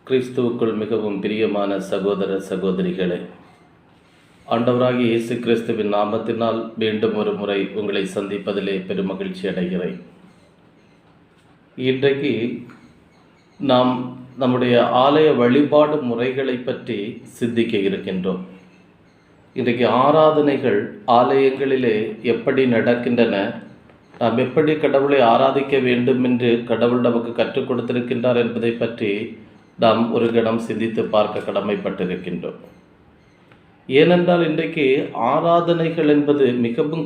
கிறிஸ்துவுக்குள் மிகவும் பிரியமான சகோதர சகோதரிகளே, ஆண்டவராகிய இயேசு கிறிஸ்துவின் நாமத்தினால் மீண்டும் ஒரு முறை உங்களை சந்திப்பதிலே பெருமகிழ்ச்சி அடைகிறேன். இன்றைக்கு நாம் நம்முடைய ஆலய வழிபாடு முறைகளை பற்றி சிந்திக்க இருக்கின்றோம். இன்றைக்கு ஆராதனைகள் ஆலயங்களிலே எப்படி நடக்கின்றன, நாம் எப்படி கடவுளை ஆராதிக்க வேண்டும் என்று கடவுள் நமக்கு கற்றுக் கொடுத்திருக்கின்றார் என்பதை பற்றி நாம் ஒரு கணம் சிந்தித்து பார்க்க கடமைப்பட்டிருக்கின்றோம். ஏனென்றால் இன்றைக்கு ஆராதனைகள் என்பது மிகவும்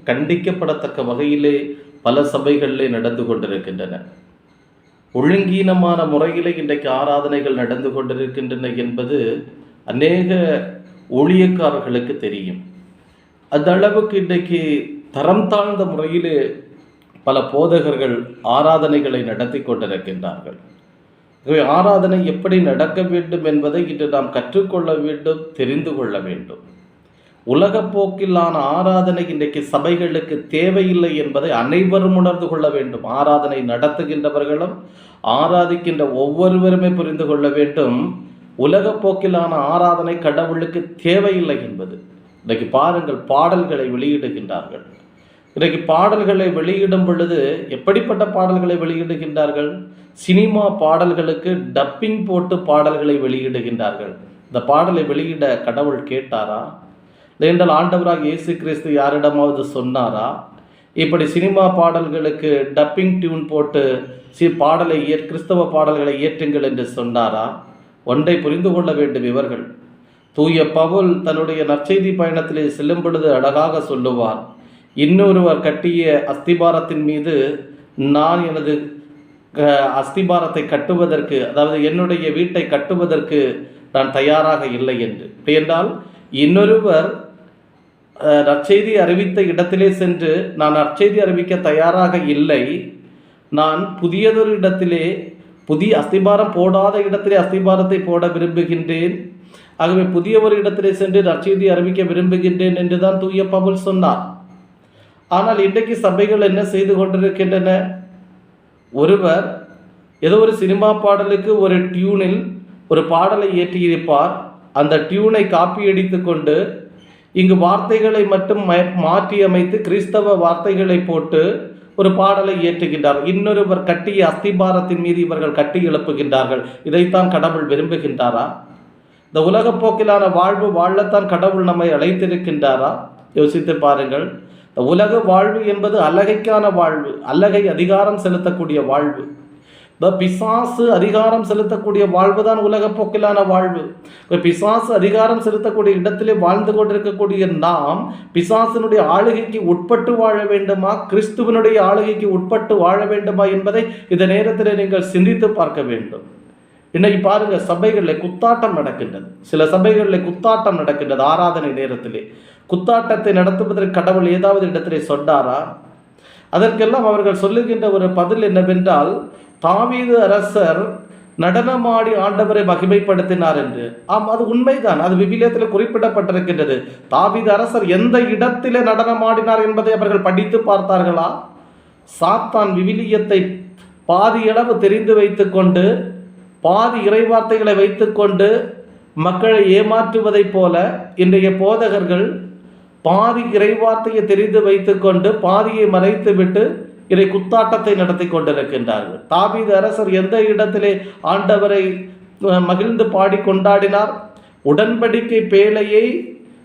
கண்டிக்கப்படத்தக்க வகையிலே பல சபைகளிலே நடந்து கொண்டிருக்கின்றன. ஒழுங்கீனமான முறையிலே இன்றைக்கு ஆராதனைகள் நடந்து கொண்டிருக்கின்றன என்பது அநேக ஊழியக்காரர்களுக்கு தெரியும். அந்த அளவுக்கு இன்றைக்கு தரம் தாழ்ந்த முறையிலே பல போதகர்கள் ஆராதனைகளை நடத்தி கொண்டிருக்கின்றார்கள். ஆராதனை எப்படி நடக்க வேண்டும் என்பதை இன்று நாம் கற்றுக்கொள்ள வேண்டும், தெரிந்து கொள்ள வேண்டும். உலக போக்கிலான ஆராதனை இன்றைக்கு சபைகளுக்கு தேவையில்லை என்பதை அனைவரும் உணர்ந்து கொள்ள வேண்டும். ஆராதனை நடத்துகின்றவர்களும் ஆராதிக்கின்ற ஒவ்வொருவருமே புரிந்து கொள்ள வேண்டும், உலக போக்கிலான ஆராதனை கடவுளுக்கு தேவையில்லை என்பது. இன்றைக்கு பாருங்கள், பாடல்களை வெளியிடுகின்றார்கள். இன்றைக்கு பாடல்களை வெளியிடும் பொழுது எப்படிப்பட்ட பாடல்களை வெளியிடுகின்றார்கள்? சினிமா பாடல்களுக்கு டப்பிங் போட்டு பாடல்களை வெளியிடுகின்றார்கள். இந்த பாடலை வெளியிட கடவுள் கேட்டாரா? என்றால் ஆண்டவராக இயேசு கிறிஸ்து யாரிடமாவது சொன்னாரா? இப்படி சினிமா பாடல்களுக்கு டப்பிங் டியூன் போட்டு பாடலை கிறிஸ்தவ பாடல்களை இயற்றுங்கள் என்று சொன்னாரா? ஒன்றை புரிந்து கொள்ள வேண்டும். இவர்கள் தூய பவுல் தன்னுடைய நற்செய்தி பயணத்திலே செல்லும் பொழுது அழகாக சொல்லுவார், இன்னொருவர் கட்டிய அஸ்திபாரத்தின் மீது நான் எனது அஸ்திபாரத்தை கட்டுவதற்கு, அதாவது என்னுடைய வீட்டை கட்டுவதற்கு நான் தயாராக இல்லை என்று. என்றால் இன்னொருவர் நற்செய்தி அறிவித்த இடத்திலே சென்று நான் நற்செய்தி அறிவிக்க தயாராக இல்லை, நான் புதியதொரு இடத்திலே, புதிய அஸ்திபாரம் போடாத இடத்திலே அஸ்திபாரத்தை போட விரும்புகின்றேன், ஆகவே புதிய ஒரு இடத்திலே சென்று நற்செய்தி அறிவிக்க விரும்புகின்றேன் என்றுதான் தூய பவுல் சொன்னார். ஆனால் இன்றைக்கு சபைகள் என்ன செய்து கொண்டிருக்கின்றன? ஒருவர் ஏதோ ஒரு சினிமா பாடலுக்கு ஒரு டியூனில் ஒரு பாடலை இயற்றியிருப்பார். அந்த டியூனை காப்பி அடித்து கொண்டு இங்கு வார்த்தைகளை மட்டும் மாற்றி அமைத்து கிறிஸ்தவ வார்த்தைகளை போட்டு ஒரு பாடலை இயற்றுகின்றார். இன்னொருவர் கட்டிய அஸ்திபாரத்தின் மீது இவர்கள் கட்டி எழுப்புகின்றார்கள். இதைத்தான் கடவுள் விரும்புகின்றாரா? இந்த உலக போக்கிலான வாழ்வு வாழத்தான் கடவுள் நம்மை அழைத்திருக்கின்றாரா? யோசித்து பாருங்கள். இந்த உலக வாழ்வு என்பது அலகைக்கான வாழ்வு, அலகை அதிகாரம் செலுத்தக்கூடிய வாழ்வு. பிசாசு அதிகாரம் செலுத்தக்கூடிய வாழ்வு தான் உலக போக்கிலான வாழ்வு. பிசாசு அதிகாரம் செலுத்தக்கூடிய இடத்திலே வாழ்ந்து கொண்டிருக்கக்கூடிய நாம் பிசாசினுடைய ஆளுகைக்கு உட்பட்டு வாழ வேண்டுமா, கிறிஸ்துவனுடைய ஆளுகைக்கு உட்பட்டு வாழ வேண்டுமா என்பதை இந்த நேரத்தில் நீங்கள் சிந்தித்து பார்க்க வேண்டும். இன்னைக்கு பாருங்க, சபைகளில் குத்தாட்டம் நடக்கின்றது. சில சபைகளில் குத்தாட்டம் நடக்கின்றது. ஆராதனை நேரத்திலே குத்தாட்டத்தை நடத்துவதற்கு கடவுள் ஏதாவது இடத்திலே சொன்னாரா? அதற்கெல்லாம் அவர்கள் சொல்லுகின்ற ஒரு பதில் என்னவென்றால், தாவீது அரசர் நடனமாடி ஆண்டவரை மகிமைப்படுத்தினார் என்று. ஆம், அது உண்மைதான். அது விவிலியத்தில் குறிப்பிடப்பட்டிருக்கின்றது. தாவீது அரசர் எந்த இடத்திலே நடனமாடினார் என்பதை அவர்கள் படித்து பார்த்தார்களா? சாத்தான் விவிலியத்தை பாதியளவு தெரிந்து வைத்துக்கொண்டு, பாதி இறைவார்த்தைகளை வைத்துக்கொண்டு மக்களை ஏமாற்றுவதைப் போல இன்றைய போதகர்கள் பாதி இறைவார்த்தையை தெரிந்து வைத்துக்கொண்டு பாதியை மறைத்துவிட்டு இதை குத்தாட்டத்தை நடத்தி கொண்டிருக்கின்றார்கள். தாவீது அரசர் எந்த இடத்திலே ஆண்டவரை மகிழ்ந்து பாடி கொண்டாடினார்? உடன்படிக்கை பேழையை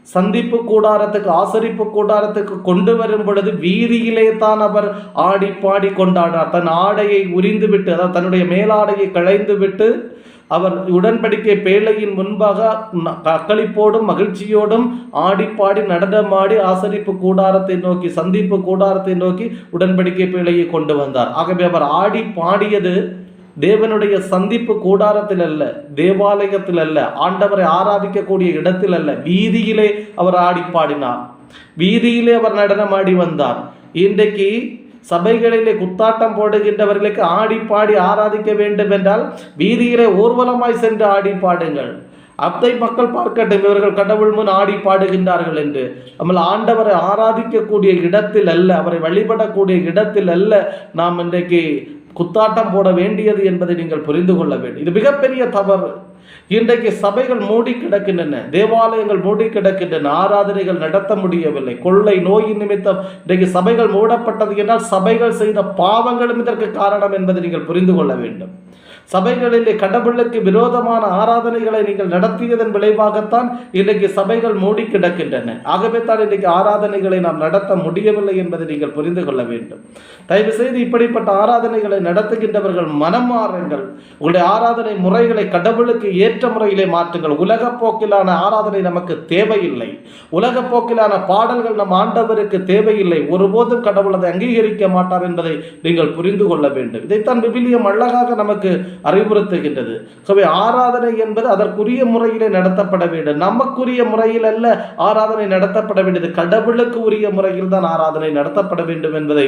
சந்திப்பு கூடாரத்துக்கு, ஆசரிப்பு கூடாரத்துக்கு கொண்டு வரும் பொழுது வீதியிலே தான் அவர் ஆடி பாடி கொண்டாடினார். தன் ஆடையை உரிந்து விட்டு, அதாவது தன்னுடைய மேலாடையை களைந்து விட்டு அவர் உடன்படிக்கை பேழையின் முன்பாக அக்களிப்போடும் மகிழ்ச்சியோடும் ஆடிப்பாடி நடனமாடி ஆசரிப்பு கூடாரத்தை நோக்கி, சந்திப்பு கூடாரத்தை நோக்கி உடன்படிக்கை பேழையை கொண்டு வந்தார். ஆகவே அவர் ஆடி பாடியது தேவனுடைய சந்திப்பு கூடாரத்தில் அல்ல, தேவாலயத்தில் அல்ல, ஆண்டவரை ஆராதிக்கக்கூடிய இடத்தில் அல்ல, வீதியிலே அவர் ஆடி பாடினார், வீதியிலே அவர் நடனமாடி வந்தார். இன்றைக்கு சபைகளிலே குத்தாட்டம் போடுகின்றவர்களுக்கு ஆடி பாடி ஆராதிக்க வேண்டும் என்றால் வீதியிலே ஊர்வலமாய் சென்று ஆடி பாடுங்கள். அதை மக்கள் பார்க்கட்டும், இவர்கள் கடவுள் முன் ஆடி பாடுகின்றார்கள் என்று. நம்ம ஆண்டவரை ஆராதிக்கக்கூடிய இடத்தில் அல்ல, அவரை வழிபடக்கூடிய இடத்தில் அல்ல நாம் இன்றைக்கு குத்தாட்டம் போட வேண்டியது என்பதை நீங்கள் புரிந்து கொள்ள வேண்டும். இது மிகப்பெரிய தவறு. இன்றைக்கு சபைகள் மூடி கிடக்கின்றன, தேவாலயங்கள் மூடி கிடக்கின்றன, ஆராதனைகள் நடத்த முடியவில்லை. கொள்ளை நோயின் நிமித்தம் இன்றைக்கு சபைகள் மூடப்பட்டது என்றால் சபைகள் செய்த பாவங்களும் இதற்கு காரணம் என்பதை நீங்கள் புரிந்து கொள்ள வேண்டும். சபைகளிலே கடவுளுக்கு விரோதமான ஆராதனைகளை நீங்கள் நடத்தியதன் விளைவாகத்தான் இன்றைக்கு சபைகள் மூடி கிடக்கின்றன. ஆகவே தான் இன்றைக்கு ஆராதனைகளை நாம் நடத்த முடியவில்லை என்பதை நீங்கள் புரிந்து கொள்ள வேண்டும். தயவு செய்து இப்படிப்பட்ட ஆராதனைகளை நடத்துகின்றவர்கள் மனம் மாறுங்கள். உங்களுடைய ஆராதனை முறைகளை கடவுளுக்கு ஏற்ற முறையிலே மாற்றுங்கள். உலக போக்கிலான ஆராதனை நமக்கு தேவையில்லை. உலக போக்கிலான பாடல்கள் நம் ஆண்டவருக்கு தேவையில்லை. ஒருபோதும் கடவுள் அதை அங்கீகரிக்க மாட்டார் என்பதை நீங்கள் புரிந்து கொள்ள வேண்டும். இதைத்தான் விவிலியம் அழகாக நமக்கு அறிவுறுத்துகின்றது. ஆராதனை என்பது அதற்குரிய முறையிலே நடத்தப்பட வேண்டும். நமக்குரிய முறையில் அல்ல ஆராதனை நடத்தப்பட வேண்டியது, கடவுளுக்கு உரிய முறையில் தான் ஆராதனை நடத்தப்பட வேண்டும் என்பதை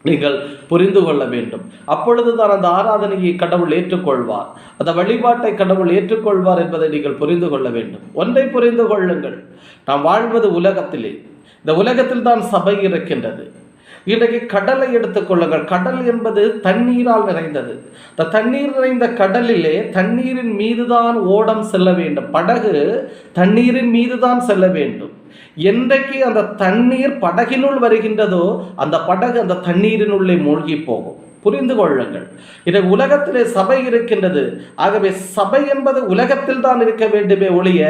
நீங்கள் புரிந்து கொள்ள வேண்டும். அப்பொழுதுதான் அந்த ஆராதனையை கடவுள் ஏற்றுக்கொள்வார், அந்த வழிபாட்டை கடவுள் ஏற்றுக்கொள்வார் என்பதை நீங்கள் புரிந்து கொள்ள வேண்டும். ஒன்றை புரிந்து கொள்ளுங்கள், நாம் வாழ்வது உலகத்திலே. இந்த உலகத்தில் தான் சபை இருக்கின்றது. இன்றைக்கு கடலை எடுத்துக்கொள்ளுங்கள். கடல் என்பது தண்ணீரால் நிறைந்தது. இந்த தண்ணீர் நிறைந்த கடலிலே தண்ணீரின் மீதுதான் ஓடம் செல்ல வேண்டும். படகு தண்ணீரின் மீதுதான் செல்ல வேண்டும். என்றைக்கு அந்த தண்ணீர் படகினுள் வருகின்றதோ அந்த படகு அந்த தண்ணீரினுள்ளே மூழ்கி போகும். புரிந்து கொள்ளுங்கள். இந்த உலகத்திலே சபை இருக்கின்றது. ஆகவே சபை என்பது உலகத்தில் தான் இருக்க வேண்டுமே ஒழிய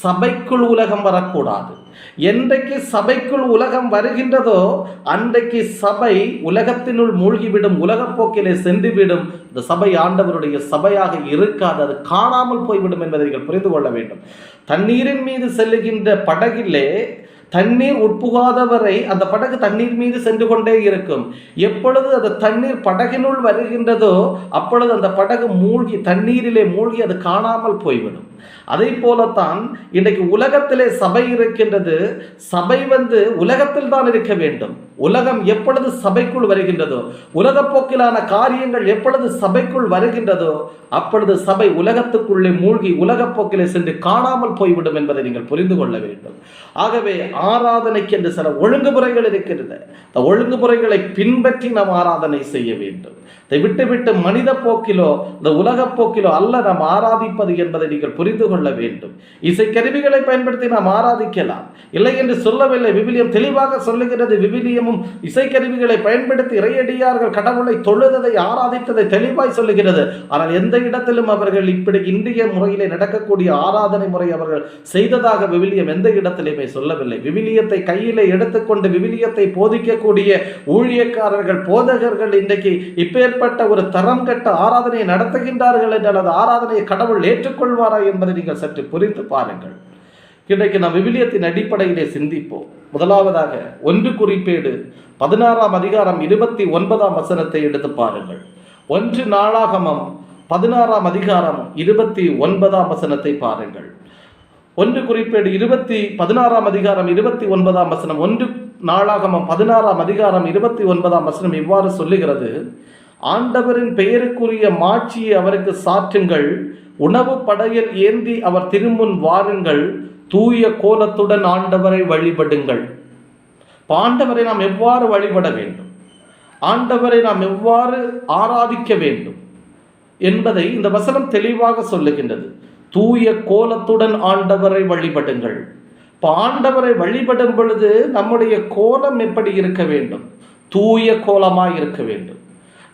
சபைக்குள் உலகம் வரக்கூடாது. என்றைக்கு சபைக்குள் உலகம் வருகின்றதோ அன்றைக்கு சபை உலகத்தினுள் மூழ்கிவிடும், உலகப்போக்கிலே சென்றுவிடும். இந்த சபை ஆண்டவருடைய சபையாக இருக்காது, அது காணாமல் போய்விடும் என்பதை நீங்கள் புரிந்து கொள்ள வேண்டும். தண்ணீரின் மீது செல்லுகின்ற படகிலே தண்ணீர் உட்புகாதவரை அந்த படகு தண்ணீர் மீது சென்று கொண்டே இருக்கும். எப்பொழுது அந்த தண்ணீர் படகினுள் வருகின்றதோ அப்பொழுது அந்த படகு மூழ்கி தண்ணீரிலே மூழ்கி அது காணாமல் போய்விடும். அதை போலத்தான் இன்றைக்கு உலகத்திலே சபை இருக்கின்றது. சபை உலகத்தில் தான் இருக்க வேண்டும். உலகம் எப்பொழுது சபைக்குள் வருகின்றதோ, உலக போக்கிலான காரியங்கள் எப்பொழுது சபைக்குள் வருகின்றதோ அப்பொழுது சபை உலகத்துக்குள்ளே மூழ்கி உலக போக்கிலே சென்று காணாமல் போய்விடும் என்பதை நீங்கள் புரிந்து கொள்ள வேண்டும். ஆகவே ஆராதனைக்கு என்று சில ஒழுங்குமுறைகள் இருக்கின்றன. இந்த ஒழுங்குமுறைகளை பின்பற்றி நாம் ஆராதனை செய்ய வேண்டும். இதை விட்டுவிட்டு மனித போக்கிலோ இந்த உலக போக்கிலோ அல்ல நாம் ஆராதிப்பது என்பதை நீங்கள் புரிந்து கொள்ள வேண்டும். இசைக்கருவிகளை பயன்படுத்தி நாம் ஆராதிக்கலாம், இல்லை என்று சொல்லவில்லை. விவிலியம் தெளிவாக சொல்லுகிறது. விவிலியமும் இசைக்கருவிகளை பயன்படுத்தி இறையடியார்கள் கடவுளை தொழுததை ஆராதித்ததை தெளிவாய் சொல்லுகிறது. ஆனால் எந்த இடத்திலும் அவர்கள் இப்படி இந்திய முறையிலே நடக்கக்கூடிய ஆராதனை முறை அவர்கள் செய்ததாக விவிலியம் எந்த இடத்திலுமே சொல்லவில்லை. விவிலியத்தை கையிலே எடுத்துக்கொண்டு விவிலியத்தை போதிக்கக்கூடிய ஊழியக்காரர்கள், போதகர்கள் இன்றைக்கு இப்பேற்பட்ட ஒரு தரம் கட்ட ஆராதனையை நடத்துகின்றார்கள் என்றால் அந்த ஆராதனையை கடவுள் ஏற்றுக்கொள்வாரா என்பதை நீங்கள் சற்று புரிந்து பாருங்கள். இன்றைக்கு நாம் விவிலியத்தின் அடிப்படையிலே சிந்திப்போம். முதலாவதாக 1 குறிப்பேடு 16ஆம் அதிகாரம் 29ஆம் வசனத்தை எடுத்து பாருங்கள். 1 நாளாகமம் 16ஆம் அதிகாரம் 29ஆம் வசனத்தை பாருங்கள். 1 குறிப்பேடு 16ஆம் அதிகாரம் 29ஆம் வசனம். 1 நாளாகமம் 16ஆம் அதிகாரம் 29ஆம் வசனம் இவ்வாறு சொல்லுகிறது: ஆண்டவரின் பெயருக்குரிய மாட்சியை அவருக்கு சாற்றுங்கள், உணவு படையல் ஏந்தி அவர் திருமுன் வாருங்கள், தூய கோலத்துடன் ஆண்டவரை வழிபடுங்கள். ஆண்டவரை நாம் எவ்வாறு வழிபட வேண்டும், ஆண்டவரை நாம் எவ்வாறு ஆராதிக்க வேண்டும் என்பதை இந்த வசனம் தெளிவாக சொல்லுகின்றது. தூய கோலத்துடன் ஆண்டவரை வழிபடுங்கள். இப்போ ஆண்டவரை வழிபடும் பொழுது நம்முடைய கோலம் எப்படி இருக்க வேண்டும்? தூய கோலமாய் இருக்க வேண்டும்.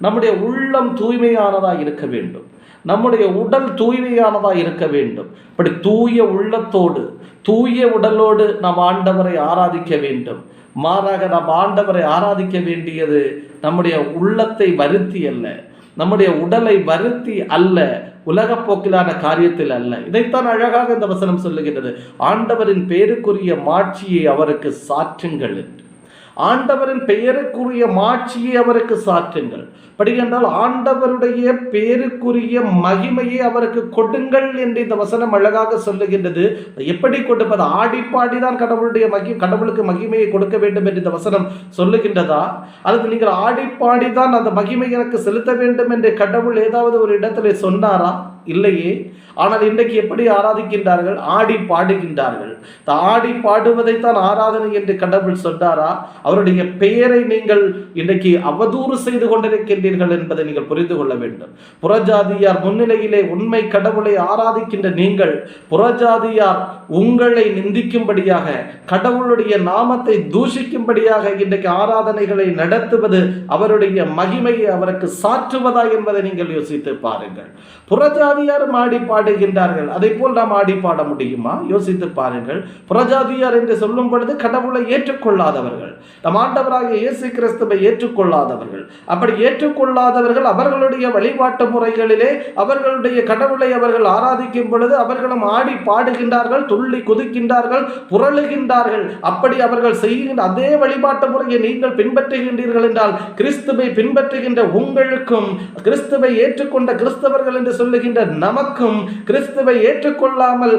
நம்முடைய உள்ளம் தூய்மையானதாக இருக்க வேண்டும். நம்முடைய உடல் தூய்மையானதாக இருக்க வேண்டும். இப்படி தூய உள்ளத்தோடு தூய உடலோடு நாம் ஆண்டவரை ஆராதிக்க வேண்டும். மாறாக நாம் ஆண்டவரை ஆராதிக்க வேண்டியது நம்முடைய உள்ளத்தை வருத்தி அல்ல, நம்முடைய உடலை வருத்தி அல்ல, உலக போக்கிலான காரியத்தில் அல்ல. இதைத்தான் அழகாக இந்த வசனம் சொல்லுகின்றது. ஆண்டவரின் பெயருக்குரிய மாட்சியை அவருக்கு சாற்றுங்கள். ஆண்டவரின் பெயருக்குரிய மாட்சியை அவருக்கு சாற்றுங்கள். படிக்கின்றால் ஆண்டவருடைய பெயருக்குரிய மகிமையை அவருக்கு கொடுங்கள் என்று இந்த வசனம் அழகாக சொல்லுகின்றது. எப்படி கொடுப்பது? ஆடிப்பாடிதான் கடவுளுக்கு மகிமையை கொடுக்க வேண்டும் என்று இந்த வசனம் சொல்லுகின்றதா? அல்லது நீங்கள் ஆடிப்பாடிதான் அந்த மகிமை எனக்கு செலுத்த வேண்டும் என்று கடவுள் ஏதாவது ஒரு இடத்துல சொன்னாரா? இல்லையே. ஆனால் இன்றைக்கு எப்படி ஆராதிக்கின்றார்கள்? ஆடி பாடுகின்றார்கள். ஆடி பாடுவதைத்தான் ஆராதனை என்று கடவுள் சொன்னாரா? அவருடைய பெயரை நீங்கள் இன்றைக்கு அவதூறு செய்து கொண்டிருக்கின்றீர்கள் என்பதை நீங்கள் புரிந்து கொள்ள வேண்டும். புறஜாதியார் முன்னிலையிலே உண்மை கடவுளை ஆராதிக்கின்ற நீங்கள் புறஜாதியார் உங்களை நிந்திக்கும்படியாக, கடவுளுடைய நாமத்தை தூஷிக்கும்படியாக இன்றைக்கு ஆராதனைகளை நடத்துவது அவருடைய மகிமையை அவருக்கு சாற்றுவதா என்பதை நீங்கள் யோசித்து பாருங்கள். புறஜாதியார் ஆடி பாடுகின்றார்கள், அதை போல் நாம் ஆடி பாட முடியுமா? யோசித்து பாருங்கள். புறஜாதியார் என்று சொல்லும் பொழுது கடவுளை ஏற்றுக்கொள்ளாதவர்கள், நம் ஆண்டவராகிய இயேசு கிறிஸ்துவை ஏற்றுக்கொள்ளாதவர்கள். அப்படி ஏற்றுக்கொள்ளாதவர்கள் அவர்களுடைய வழிபாட்டு முறைகளிலே அவர்களுடைய கடவுளை அவர்கள் ஆராதிக்கும் பொழுது அவர்களும் ஆடி பாடுகின்றார்கள், துள்ளி குதிக்கின்றார்கள், புரளுகின்றார்கள். அப்படி அவர்கள் செய்கின்ற அதே வழிபாட்டு முறையை நீங்கள் பின்பற்றுகின்றீர்கள் என்றால் கிறிஸ்துவை பின்பற்றுகின்ற உங்களுக்கும், கிறிஸ்துவை ஏற்றுக்கொண்ட கிறிஸ்தவர்கள் என்று சொல்லுகின்ற நமக்கும், கிறிஸ்துவை ஏற்றுக்கொள்ளாமல்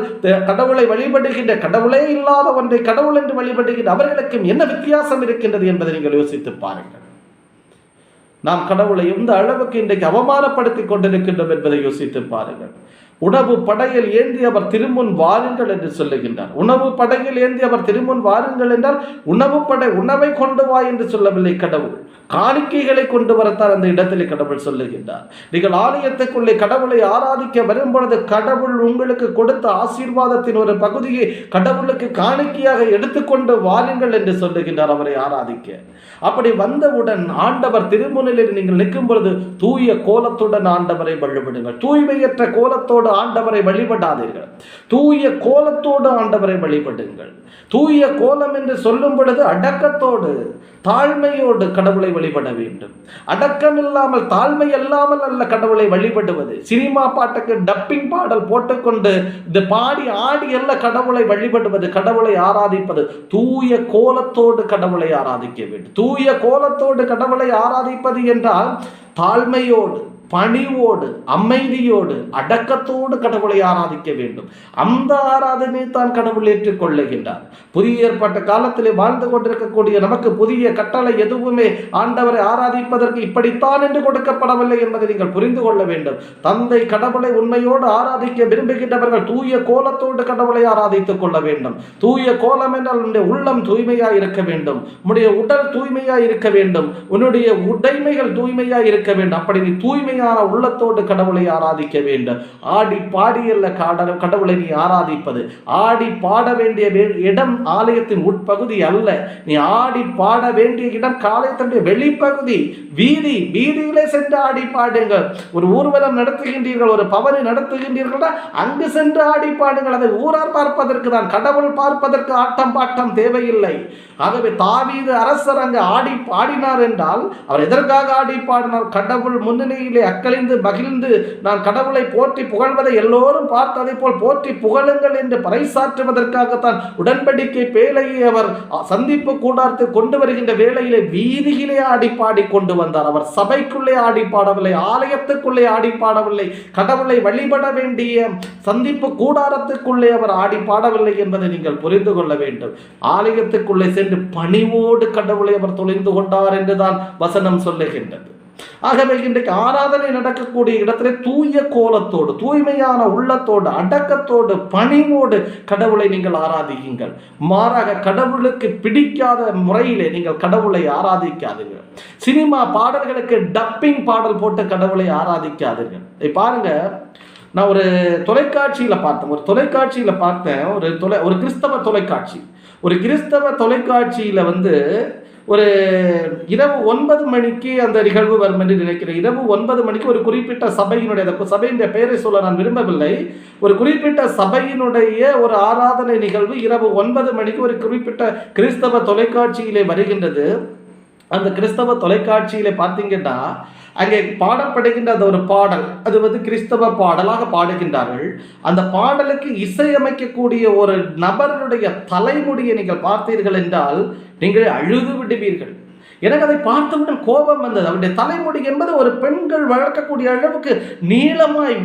கடவுளை வழிபடுகின்ற, கடவுளே இல்லாத ஒன்றை கடவுள் என்று வழிபடுகின்ற அவர்களுக்கும் என்ன வித்தியாசம் இருக்கின்றது என்பதை நீங்கள் யோசித்து பாருங்கள். நாம் கடவுளை எந்த அளவுக்கு இன்றைக்கு அவமானப்படுத்தி கொண்டிருக்கின்றோம் என்பதை யோசித்து பாருங்கள். உணவு படையில் ஏந்தி அவர் திருமுன் வாருங்கள் என்று சொல்லுகின்றார். உணவு படையில் ஏந்தி அவர் திருமுன் வாருங்கள் என்றால் உணவு படை, உணவை கொண்டு வா என்று சொல்லவில்லை கடவுள், காணிக்கைகளை கொண்டு வரத்தான் அந்த இடத்தில் கடவுள் சொல்லுகின்றார். நீங்கள் ஆலயத்துக்குள்ளே கடவுளை ஆராதிக்க வரும் பொழுது கடவுள் உங்களுக்கு கொடுத்த ஆசீர்வாதத்தின் ஒரு பகுதியை கடவுளுக்கு காணிக்கையாக எடுத்துக்கொண்டு வாருங்கள் என்று சொல்லுகின்றார் அவரை ஆராதிக்க. அப்படி வந்தவுடன் ஆண்டவர் திருமுன்னில் நீங்கள் நிற்கும் பொழுது தூய கோலத்துடன் ஆண்டவரை வழிபடுங்கள். தூய்மையற்ற கோலத்தோடு ஆண்டவரை வழிபடாதீர்கள், தூய கோலத்தோடு ஆண்டவரை வழிபடுங்கள். தூய கோலம் என்று சொல்லும் பொழுது அடக்கத்தோடு தாழ்மையோடு கடவுளை வழிபட வேண்டும். அடக்கம் இல்லாமல், தாழ்மை இல்லாமல் அல்ல கடவுளை வழிபடுவது. சினிமா பாட்டுக்கு டப்பிங் பாடல் போட்டுக்கொண்டு இந்த பாடி ஆடி அல்ல கடவுளை வழிபடுவது, கடவுளை ஆராதிப்பது. தூய கோலத்தோடு கடவுளை ஆராதிக்க வேண்டும். தூய கோலத்தோடு கடவுளை ஆராதிப்பது என்றால் தாழ்மையோடு, பணிவோடு, அமைதியோடு, அடக்கத்தோடு கடவுளை ஆராதிக்க வேண்டும். அந்த ஆராதனை தான் கடவுள் ஏற்றுக்கொள்ளுகின்றார். புதிய ஏற்பாட்டு காலத்திலே வாழ்ந்து கொண்டிருக்கக்கூடிய நமக்கு புதிய கட்டளை எதுவுமே ஆண்டவரை ஆராதிப்பதற்கு இப்படித்தான் என்று கொடுக்கப்படவில்லை என்பதை நீங்கள் புரிந்து கொள்ள வேண்டும். தந்தை கடவுளை உண்மையோடு ஆராதிக்க விரும்புகின்றவர்கள் தூய கோலத்தோடு கடவுளை ஆராதித்துக் கொள்ள வேண்டும். தூய கோலம் என்றால் உன்னுடைய உள்ளம் தூய்மையாய் இருக்க வேண்டும், உன்னுடைய உடல் தூய்மையாய் இருக்க வேண்டும், உன்னுடைய உடைமைகள் தூய்மையாய் இருக்க வேண்டும். அப்படி நீ தூய்மை உள்ளத்தோடு கடவுளை ஆராதிக்க வேண்டும். ஆடி பாடியல்ல கடவுளை நீ ஆராதிப்பது. ஆடி பாட வேண்டிய இடம் ஆலயத்தின் உட்பகுதி அல்ல. நீ ஆடி பாட வேண்டிய இடம் ஆலயத்தினுடைய வெளிப்பகுதி, வீதி. வீதியிலே சென்று ஆடி பாடுங்கள். ஒரு ஊர்வலம் நடத்துகின்றீர்கள், ஒரு பவனி நடத்துகின்றீர்கள், அங்கு சென்று ஆடி பாடுங்கள். அதை ஊரார் பார்ப்பதற்கு தான், கடவுள் பார்ப்பதற்கு ஆட்டம் பாட்டம் தேவையில்லை. ஆகவே தாவீது அரசர் அங்கு ஆடி பாடினார் என்றால் அவர் எதற்காக ஆடி பாடினார்? கடவுள் முன்னிலையிலே அக்களிந்து மகிழ்ந்து நான் கடவுளை போற்றி புகழ்வதை எல்லோரும் பார்த்து அதை போல் போற்றி புகழுங்கள் என்று பறைசாற்றுவதற்காகத்தான் உடன்படிக்கை பேழையை அவர் சந்திப்பு கூடாரத்தில் கொண்டு வருகின்ற வேளையிலே வீதியிலே ஆடி பாடி கொண்டு வந்தார். அவர் சபைக்குள்ளே ஆடி பாடவில்லை, ஆலயத்துக்குள்ளே ஆடி பாடவில்லை, கடவுளை வழிபட வேண்டிய சந்திப்பு கூடாரத்துக்குள்ளே அவர் ஆடி பாடவில்லை என்பதை நீங்கள் புரிந்து கொள்ள வேண்டும். ஆலயத்துக்குள்ளே சென்று பணிவோடு கடவுளை அவர் தொலைந்து கொண்டார் என்றுதான் வசனம் சொல்லுகின்றது. ஆகவே இன்றைக்கு ஆராதனை நடக்கக்கூடிய இடத்திலே தூய கோலத்தோடு, தூய்மையான உள்ளத்தோடு, அடக்கத்தோடு, பணிவோடு கடவுளை நீங்கள் ஆராதியுங்கள். மாறாக கடவுளுக்கு பிடிக்காத முறையிலே நீங்கள் கடவுளை ஆராதிக்காதீர்கள். சினிமா பாடல்களுக்கு டப்பிங் பாடல் போட்டு கடவுளை ஆராதிக்காதீர்கள். பாருங்க, நான் ஒரு தொலைக்காட்சியில் பார்த்தேன், ஒரு கிறிஸ்தவ தொலைக்காட்சி. ஒரு கிறிஸ்தவ தொலைக்காட்சியில் ஒரு இரவு 9 மணிக்கு அந்த நிகழ்வு வரும் என்று நினைக்கிறேன். இரவு 9 மணிக்கு ஒரு குறிப்பிட்ட சபையினுடைய பெயரை சொல்ல நான் விரும்பவில்லை. ஒரு குறிப்பிட்ட சபையினுடைய ஒரு ஆராதனை நிகழ்வு இரவு 9 மணிக்கு ஒரு குறிப்பிட்ட கிறிஸ்தவ தொலைக்காட்சியிலே வருகின்றது. அந்த கிறிஸ்தவ தொலைக்காட்சியிலே பார்த்தீங்கன்னா அங்கே பாடப்படுகின்ற அந்த ஒரு பாடல், அது கிறிஸ்தவ பாடலாக பாடுகின்றார்கள். அந்த பாடலுக்கு இசையமைக்கக்கூடிய ஒரு நபருடைய தலைமுடியை நீங்கள் பார்த்தீர்கள் என்றால் நீங்கள் அழுது விடுவீர்கள். எனக்கு அதை பார்த்தவுடன் கோபம் வந்தது. அவருடைய தலைமுடி என்பது ஒரு பெண்கள் வளர்க்கக்கூடிய அளவுக்கு நீளமாய்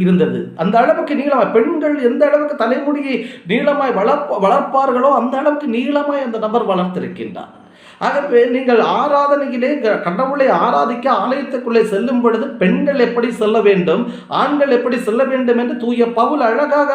இருந்தது. அந்த அளவுக்கு நீளமாய், பெண்கள் எந்த அளவுக்கு தலைமுடியை நீளமாய் வளர்ப்பார்களோ அந்த அளவுக்கு நீளமாய் அந்த நபர் வளர்த்திருக்கின்றார். ஆகவே நீங்கள் ஆராதனையிலே கடவுளை ஆராதிக்க ஆலயத்துக்குள்ளே செல்லும் பொழுது பெண்கள் எப்படி செல்ல வேண்டும், ஆண்கள் எப்படி செல்ல வேண்டும் என்று தூய பவுல் அழகாக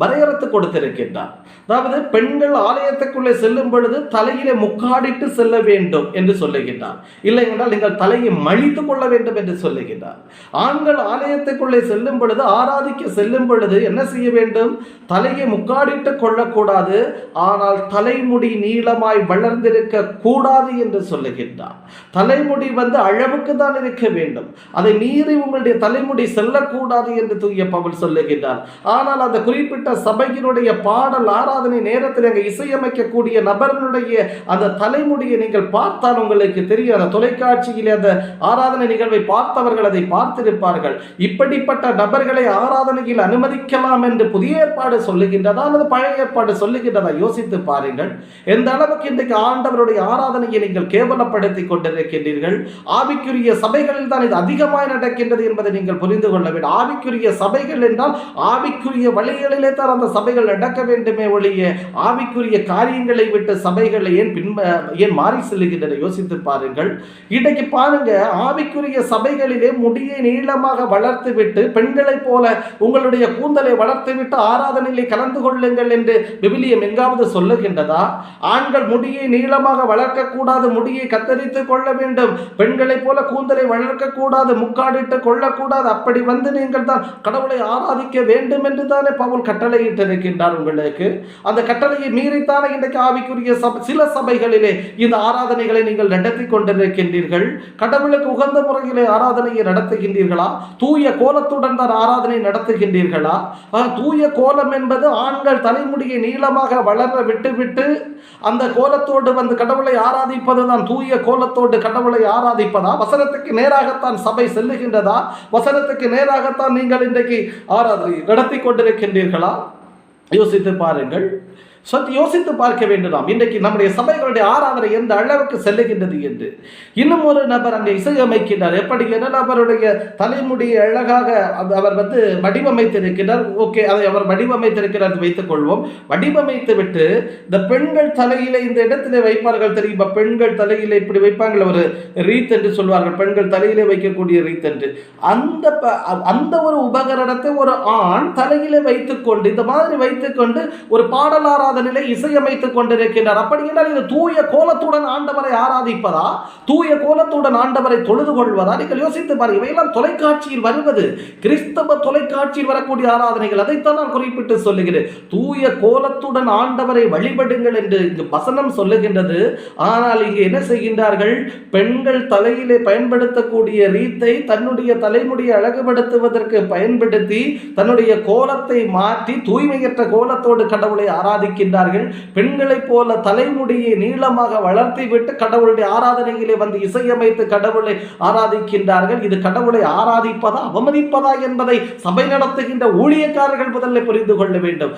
வரையறுத்து கொடுத்திருக்கின்றார். அதாவது பெண்கள் ஆலயத்துக்குள்ளே செல்லும் பொழுது தலையிலே முக்காடிட்டு செல்ல வேண்டும் என்று சொல்லுகின்றார். இல்லை என்றால் நீங்கள் தலையை மழித்து கொள்ள வேண்டும் என்று சொல்லுகின்றார். ஆண்கள் ஆலயத்துக்குள்ளே செல்லும் பொழுது, ஆராதிக்க செல்லும் பொழுது என்ன செய்ய வேண்டும்? தலையை முக்காடிட்டு கொள்ளக்கூடாது, ஆனால் தலைமுடி நீளமாய் வளர்ந்திருக்க கூடாது என்று சொல்லுகின்றார். தலைமுடி அளவுக்கு தான் இருக்க வேண்டும், அதை மீறி உங்களுடைய தலைமுடி செல்லக்கூடாது என்று தூய பவுல் சொல்லுகின்றார். ஆனால் அந்த குறிப்பிட்ட சபையினுடைய பாடல் ஆராதனை நேரத்தில் அங்கே இசையமைக்கக்கூடிய நபர்களுடைய அந்த தலைமுடியை நீங்கள் பார்த்தால் உங்களுக்கு தெரியும். அந்த தொலைக்காட்சியில் அந்த ஆராதனை நிகழ்வை பார்த்தவர்கள் அதை பார்த்திருப்பார்கள். இப்படிப்பட்ட நபர்களை ஆராதனையில் அனுமதிக்கலாம் என்று புதிய ஏற்பாடு சொல்லுகின்றதா அல்லது பழைய ஏற்பாடு சொல்லுகின்றதா? யோசித்து பாருங்கள். எந்த அளவுக்கு இன்றைக்கு ஆண்டவருடைய ஆராதனையை நீங்கள் கேவலப்படுத்தி கொண்டிருக்கின்றீர்கள். ஆவிக்குரிய சபைகளில் தான் இது அதிகமாக நடக்கின்றது என்பதை நீங்கள் புரிந்து கொள்ள வேண்டும். ஆவிக்குரிய சபைகள் என்றால் ஆவிக்குரிய வழிகளிலே தான் அந்த சபைகள் நடக்க வேண்டுமே ஒழிய ஆவிக்குரிய காரியங்களை விட்டு சபைகளை ஏன் மாறி செல்லுகின்றன? யோசித்து பாருங்கள். இன்றைக்கு பாருங்க, ஆவிக்குரிய சபைகளிலே முடியை நீளமாக வளர்த்து விட்டு பெண்களைப் போல உங்களுடைய கூந்தலை வளர்த்து விட்டு ஆராதனையிலே கலந்து கொள்ளுங்கள் என்று விவிலியம் எங்காவது சொல்லுகின்றதா? ஆண்கள் முடியை நீளமாக வளர்க்கக்கூடாது, முடியை கத்தரித்துக் கொள்ள வேண்டும், பெண்களைப் போல கூந்தலை வளர்க்கக்கூடாது, முக்காடிட்டு கொள்ளக்கூடாது, அப்படி நீங்கள் தான் கடவுளை ஆராதிக்க வேண்டும் என்று தானே பவுல் கட்டளையிட்டு இருக்கின்றார் உங்களுக்கு. அந்த கட்டளையை மீறித்தானே இன்றைக்கு ஆவிக்குரிய சில சபைகளிலே இந்த ஆராதனைகளை நீங்கள் நடத்தி கொண்டிருக்கின்றீர்கள். கடவுளுக்கு உகந்த முறையிலே ஆராதனையை நடத்துகின்றீர்களா? தூய கோலத்துடன் தான் ஆராதனை நடத்துகின்றீர்களா? தூய கோலம் என்பது ஆண்கள் தலைமுடியை நீளமாக வளர விட்டுவிட்டு அந்த கோலத்தோடு கடவுளை ஆராதிப்பது தான் தூய கோலத்தோடு கடவுளை ஆராதிப்பதா? வசனத்துக்கு நேராகத்தான் சபை செல்லுகின்றதா? வசனத்துக்கு நேராகத்தான் நீங்கள் இன்றைக்கு ஆராதனை நடத்தி கொண்டிருக்கின்றீர்களா? யோசித்து பாருங்கள். யோசித்து பார்க்க வேண்டும். இன்றைக்கு நம்முடைய சபைகளுடைய ஆராதனை எந்த அளவுக்கு செல்லுகின்றது என்று. இன்னும் ஒரு நபர் அங்கே இசையமைக்கின்றார். எப்படி? என்ன நபருடைய தலைமுடியை அழகாக அவர் வடிவமைத்திருக்கிறார். ஓகே, அதை அவர் வடிவமைத்திருக்கிறார் வைத்துக் கொள்வோம். வடிவமைத்து விட்டு இந்த பெண்கள் தலையில இந்த இடத்திலே வைப்பார்கள் தெரியுமா? பெண்கள் தலையில இப்படி வைப்பார்கள், ஒரு ரீத் என்று சொல்வார்கள், பெண்கள் தலையிலே வைக்கக்கூடிய ரீத் என்று. அந்த ஒரு உபகரணத்தை ஒரு ஆண் தலையிலே வைத்துக்கொண்டு இந்த மாதிரி வைத்துக்கொண்டு ஒரு பாடலாரா நிலை இசையமைத்துக் கொண்டிருக்கின்றார். அப்படி என்றால் இது தூய கோலத்துடன் ஆண்டவரை ஆராதிப்பதா? தூய கோலத்துடன் ஆண்டவரை தொழுது கொள்வதா? நீங்கள் யோசித்து பாருங்கள். இவையெல்லாம் தொலைக்காட்சியில் வருவது, கிறிஸ்தவ தொலைக்காட்சியில் வரக்கூடிய ஆராதனைகள். அதைத்தான் நான் குறிப்பிட்டு சொல்லுகிறேன். தூய கோலத்துடன் ஆண்டவரை வழிபடுங்கள் என்று இங்கு வசனம் சொல்லுகின்றது. ஆனால் இங்கு என்ன செய்கின்றார்கள்? பெண்கள் தலையிலே பயன்படுத்தக்கூடிய ரீத்தை தன்னுடைய தலைமுடியை அழகுபடுத்துவதற்கு பயன்படுத்தி தன்னுடைய கோலத்தை மாற்றி தூய்மையற்ற கோலத்தோடு கடவுளை ஆராதிக்க பெண்களைப் போல தலைமுடியை நீளமாக வளர்த்தி விட்டு கடவுளுடைய ஆராதனையிலே இசையமைத்து கடவுளை ஆராதிக்கின்றார்கள். இது கடவுளை ஆராதிப்பதா அவமதிப்பதா என்பதை சபை நடத்துகின்ற ஊழியக்காரர்கள் முதல்ல புரிந்து கொள்ள வேண்டும்.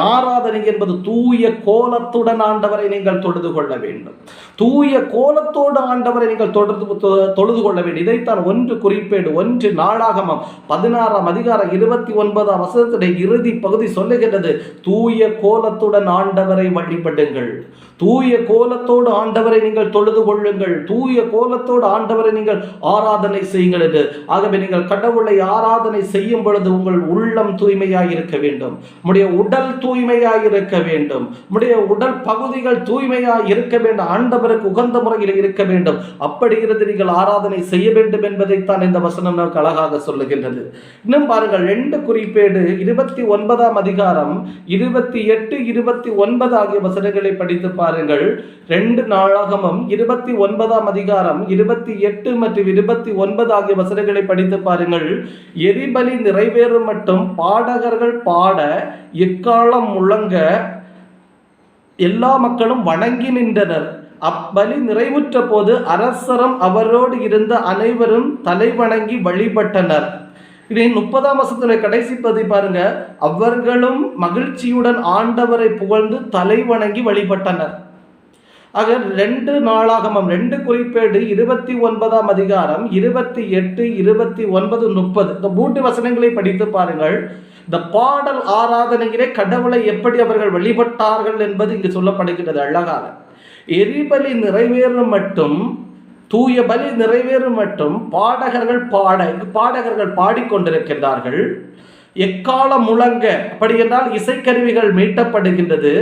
ஆராதனை என்பது தூய கோலத்துடன் ஆண்டவரை நீங்கள் தொழுது கொள்ள வேண்டும். தூய கோலத்தோடு ஆண்டவரை நீங்கள் தொழுது கொள்ள வேண்டும். இதைத்தான் ஒன்று குறிப்பேடு 1 நாளாகமம் 16ஆம் அதிகாரம் 29ஆம் வசனத்துடைய இறுதி பகுதி சொல்லுகின்றது. தூய கோலத்துடன் ஆண்டவரை வழிபடுங்கள். தூய கோலத்தோடு ஆண்டவரை நீங்கள் தொழுது கொள்ளுங்கள். தூய கோலத்தோடு ஆண்டவரை நீங்கள் ஆராதனை செய்யுங்கள் என்று. ஆகவே நீங்கள் கடவுளை ஆராதனை செய்யும் பொழுது உங்கள் உள்ளம் தூய்மையாய் இருக்க வேண்டும், உடைய உடல் தூய்மையாய் இருக்க வேண்டும், உடைய உடல் பகுதிகள் தூய்மையாய் இருக்க வேண்டும், ஆண்டவருக்கு உகந்த முறையில் இருக்க வேண்டும். அப்படி இருந்து நீங்கள் ஆராதனை செய்ய வேண்டும் என்பதைத்தான் இந்த வசனம் நமக்கு அழகாக சொல்லுகின்றது. இன்னும் பாருங்கள், 2 குறிப்பேடு 29ஆம் அதிகாரம் 28, 29 ஆகிய வசனங்களை படித்து பாருங்கள். 2 நாளாகமம் 29ஆம் அதிகாரம் 28 மற்றும் 29 ஆகிய வசனங்களை படித்து பாருங்கள். எரிபலி நிறைவேறும் மட்டும் பாடகர்கள் பாட எக்காலம் முழங்க எல்லா மக்களும் வணங்கி நின்றனர். அப்பலி நிறைவுற்ற போது அரசரும் அவரோடு இருந்த அனைவரும் தலை வணங்கி வழிபட்டனர். இனி 30ஆம் வசனத்திலே கடைசி பகுதி பாருங்க. அவர்களும் மகிழ்ச்சியுடன் ஆண்டவரை புகழ்ந்து தலை வணங்கி வழிபட்டனர். ஆக 2 நாளாகமம் 2 குறிப்பேடு 29ஆம் அதிகாரம் 28, 29, 30 இந்த 3 வசனங்களை படித்து பாருங்கள். இந்த பாடல் ஆராதனையிலே கடவுளை எப்படி அவர்கள் வழிபட்டார்கள் என்பது இங்கு சொல்லப்படுகிறது அழகாக. எரிபலி நிறைவேறும் மட்டும், தூய பலி நிறைவேறும் மட்டும் பாடகர்கள் பாடிக்கொண்டிருக்கின்றார்கள். எக்காலம் முழங்க, அப்படி என்றால் இசைக்கருவிகள் மீட்டப்படுகின்றது.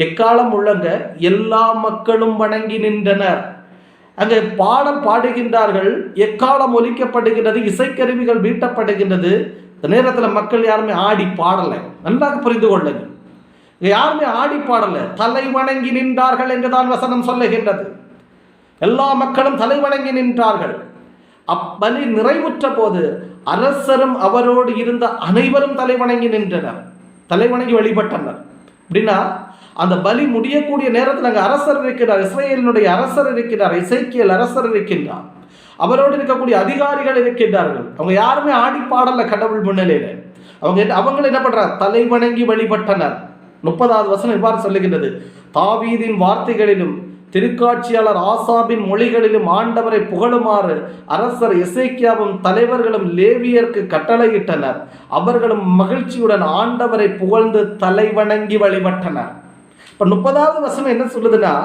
எக்காலம் முழங்க எல்லா மக்களும் வணங்கி நின்றனர். அங்கே பாடல் பாடுகின்றார்கள், எக்காலம் ஒலிக்கப்படுகிறது, இசைக்கருவிகள் மீட்டப்படுகின்றது. இந்த நேரத்தில் மக்கள் யாருமே ஆடி பாடலை. நன்றாக புரிந்து கொள்ளுங்கள், யாருமே ஆடி பாடலை, தலை வணங்கி நின்றார்கள் என்றுதான் வசனம் சொல்லுகின்றது. எல்லா மக்களும் தலை வணங்கி நின்றார்கள். அப்பலி நிறைவுற்ற போது அரசரும் அவரோடு இருந்த அனைவரும் தலை வணங்கி நின்றனர், தலை வணங்கி வழிபட்டனர். அப்படின்னா அந்த பலி முடியக்கூடிய நேரத்தில் அங்கே அரசர் இருக்கிறார், இஸ்ரவேலினுடைய அரசர் இருக்கிறார், எசேக்கியேல் அரசர் இருக்கின்றார், அவரோடு இருக்கக்கூடிய அதிகாரிகள் இருக்கின்றார்கள். அவங்க யாருமே ஆடி பாடல கடவுள் முன்னிலையில. அவங்க என்ன பண்றார்? தலை வணங்கி வழிபட்டனர். 30வது வசனம் இவ்வாறு சொல்லுகின்றது, தாவீதின் வார்த்தைகளிலும் திருக்காட்சியாளர் ஆசாபின் மொழிகளிலும் ஆண்டவரை புகழுமாறு அரசர் எசேக்கியாவும் தலைவர்களும் லேவியருக்கு கட்டளையிட்டனர். அவர்களும் மகிழ்ச்சியுடன் ஆண்டவரை புகழ்ந்து தலை வணங்கி வழிபட்டனர். இப்ப 30வது வசனம் என்ன சொல்லுதுன்னா,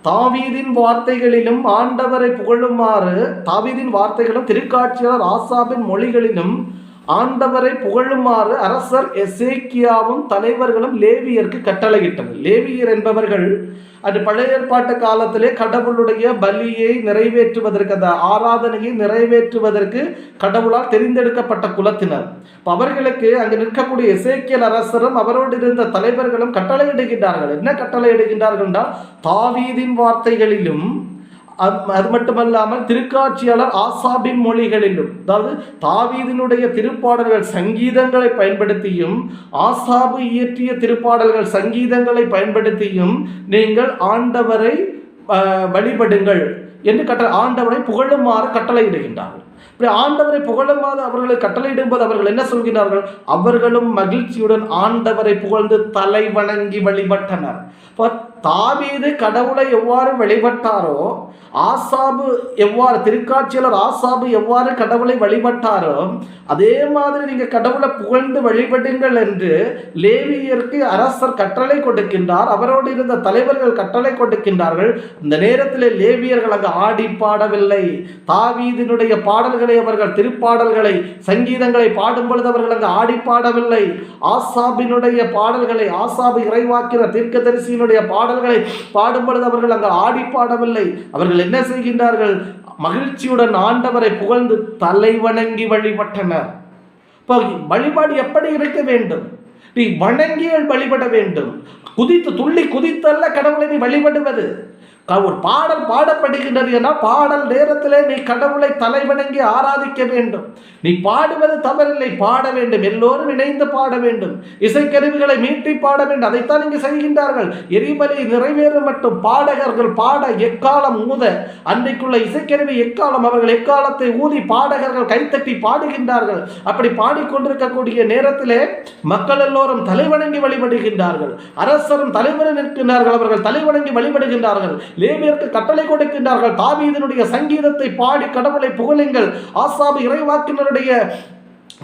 தாவீதின் வார்த்தைகளிலும் ஆண்டவரை புகழுமாறு, தாவீதின் வார்த்தைகளும் திருக்காட்சியாளர் ஆசாபின் மொழிகளிலும் ஆண்டவரை புகழுமாறு அரசர் எசேக்கியாவும் தலைவர்களும் லேவியருக்கு கட்டளையிட்டனர். லேவியர் என்பவர்கள் அது பழைய ஏற்பாட்டு காலத்திலே கடவுளுடைய பலியை நிறைவேற்றுவதற்கு, அந்த ஆராதனையை நிறைவேற்றுவதற்கு கடவுளால் தெரிந்தெடுக்கப்பட்ட குலத்தினர். அவர்களுக்கு அங்கு நிற்கக்கூடிய எசேக்கியேல் அரசரும் அவரோடு இருந்த தலைவர்களும் கட்டளையிடுகின்றார்கள். என்ன கட்டளையிடுகின்றார்கள் என்றால், தாவீதின் வார்த்தைகளிலும் அது மட்டுமல்லாமல் திருக்காட்சியாளர் ஆசாபின் மொழிகளிலும், அதாவது தாவீதினுடைய திருப்பாடல்கள் சங்கீதங்களை பயன்படுத்தியும் ஆசாபு இயற்றிய திருப்பாடல்கள் சங்கீதங்களை பயன்படுத்தியும் நீங்கள் ஆண்டவரை வழிபடுங்கள் என்று ஆண்டவரை புகழுமாறு கட்டளையிடுகின்றார்கள். இப்படி ஆண்டவரை புகழுமாறு அவர்களை கட்டளையிடும்போது அவர்கள் என்ன சொல்கிறார்கள்? அவர்களும் மகிழ்ச்சியுடன் ஆண்டவரை புகழ்ந்து தலை வணங்கி வழிபட்டனர். தாவீது கடவுளை எவ்வாறு வழிபட்டாரோ, ஆசாபு எவ்வாறு, திருக்காட்சியாளர் ஆசாபு எவ்வாறு கடவுளை வழிபட்டாரோ, அதே மாதிரி நீங்க கடவுளை புகழ்ந்து வழிபடுங்கள் என்று லேவியருக்கு அரசர் கட்டளை கொடுக்கின்றார். அவரோடு இருந்த தலைவர்கள் கட்டளை கொடுக்கின்றார்கள். இந்த நேரத்தில் லேவியர்கள் அங்கு ஆடி பாடவில்லை. தாவீதினுடைய பாடல்களை, அவர்கள் திருப்பாடல்களை சங்கீதங்களை பாடும் பொழுது அவர்கள் அங்கு ஆடி பாடவில்லை. ஆசாபினுடைய பாடல்களை, ஆசாபு இறைவாக்கினர் தீர்க்கதரிசியினுடைய பாடல்களை பாடும் பொழுது அவர்கள் அங்கு ஆடி பாடவில்லை. அவர்கள் என்ன செய்கின்றார்கள்? மகிழ்ச்சியுடன் ஆண்டவரை புகழ்ந்து தலை வணங்கி வழிபட்டனர். வழிபாடு எப்படி இருக்க வேண்டும்? நீ வணங்கியல் வழிபட வேண்டும். குதித்து துள்ளி குதித்தல்ல கடவுளை நீ வழிபடுவது. ஒரு பாடல் பாடப்படுகின்றது என்றால் பாடல் நேரத்திலே நீ கடவுளை தலை வணங்கி ஆராதிக்க வேண்டும். நீ பாடுவது தவறில்லை, பாட வேண்டும், எல்லோரும் இணைந்து பாட வேண்டும், இசைக்கருவிகளை மீட்டி பாட வேண்டும். அதைத்தான் இங்கு செய்கின்றார்கள். எரிபலி நிறைவேறும் மட்டும் பாடகர்கள் பாட எக்காலம் ஊத, அன்றைக்குள்ள இசைக்கருவி எக்காலம், அவர்கள் எக்காலத்தை ஊதி பாடகர்கள் கைத்தட்டி பாடுகின்றார்கள். அப்படி பாடிக்கொண்டிருக்கக்கூடிய நேரத்திலே மக்கள் எல்லோரும் தலைவணங்கி வழிபடுகின்றார்கள். அரசரும் தலைவரும் நிற்கின்றார்கள், அவர்கள் தலைவணங்கி வழிபடுகின்றார்கள். லேவியருக்கு கட்டளை கொடுக்கின்றார்கள், தாவீதினுடைய சங்கீதத்தை பாடி கடவுளை புகழுங்கள், ஆசாபு இறைவாக்கினருடைய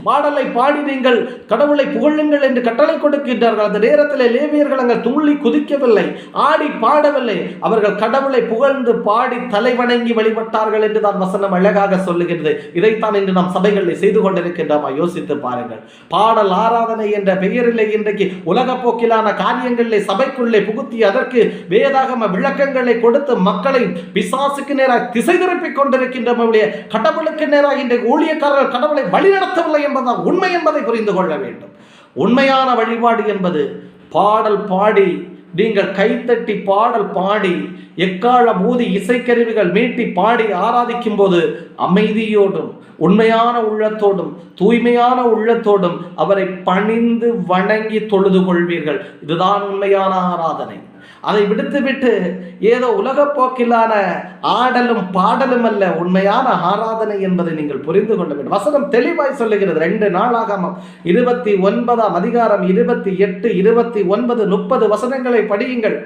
பாடலை பாடி நீங்கள் கடவுளை புகழுங்கள் என்று கட்டளை கொடுக்கின்றார்கள். அந்த நேரத்தில் லேவியர்கள் அங்கே துள்ளி குதிக்கவில்லை, ஆடி பாடவில்லை, அவர்கள் கடவுளை புகழ்ந்து பாடி தலை வணங்கி வழிபட்டார்கள் என்று தான் வசனம் அழகாக சொல்லுகிறது. இதைத்தான் இன்று நாம் சபைகளில் செய்து கொண்டிருக்கின்றோமா? யோசித்து பாருங்கள். பாடல் ஆராதனை என்ற பெயரிலே இன்றைக்கு உலக போக்கிலான காரியங்களிலே சபைக்குள்ளே புகுத்தி அதற்கு வேதாகம விளக்கங்களை கொடுத்து மக்களை பிசாசுக்கு நேராக திசை திருப்பிக் கொண்டிருக்கின்றோம். கடவுளுக்கு நேராக இன்றைக்கு ஊழியக்காரர்கள் கடவுளை வழிநடத்தவில்லை என்பதுதான் உண்மை என்பதை புரிந்து கொள்ள வேண்டும். உண்மையான வழிபாடு என்பது பாடல் பாடி, நீங்கள் கைத்தட்டி பாடல் பாடி, எக்கால ஊதி இசைக்கருவிகள் மீட்டி பாடி ஆராதிக்கும் போது அமைதியோடும் உண்மையான உள்ளத்தோடும் தூய்மையான உள்ளத்தோடும் அவரை பணிந்து வணங்கி தொழுது கொள்வீர்கள். இதுதான் உண்மையான ஆராதனை. அதை விடுத்துவிட்டு ஏதோ உலக போக்கிலான ஆடலும் பாடலும் அல்ல உண்மையான ஆராதனை என்பதை நீங்கள் புரிந்து கொள்ள வேண்டும். வசனம் தெளிவாய் சொல்லுகிறது. 2 நாளாகமம் 29ஆம் அதிகாரம் 28, 29, 30 வசனங்களை படியுங்கள்.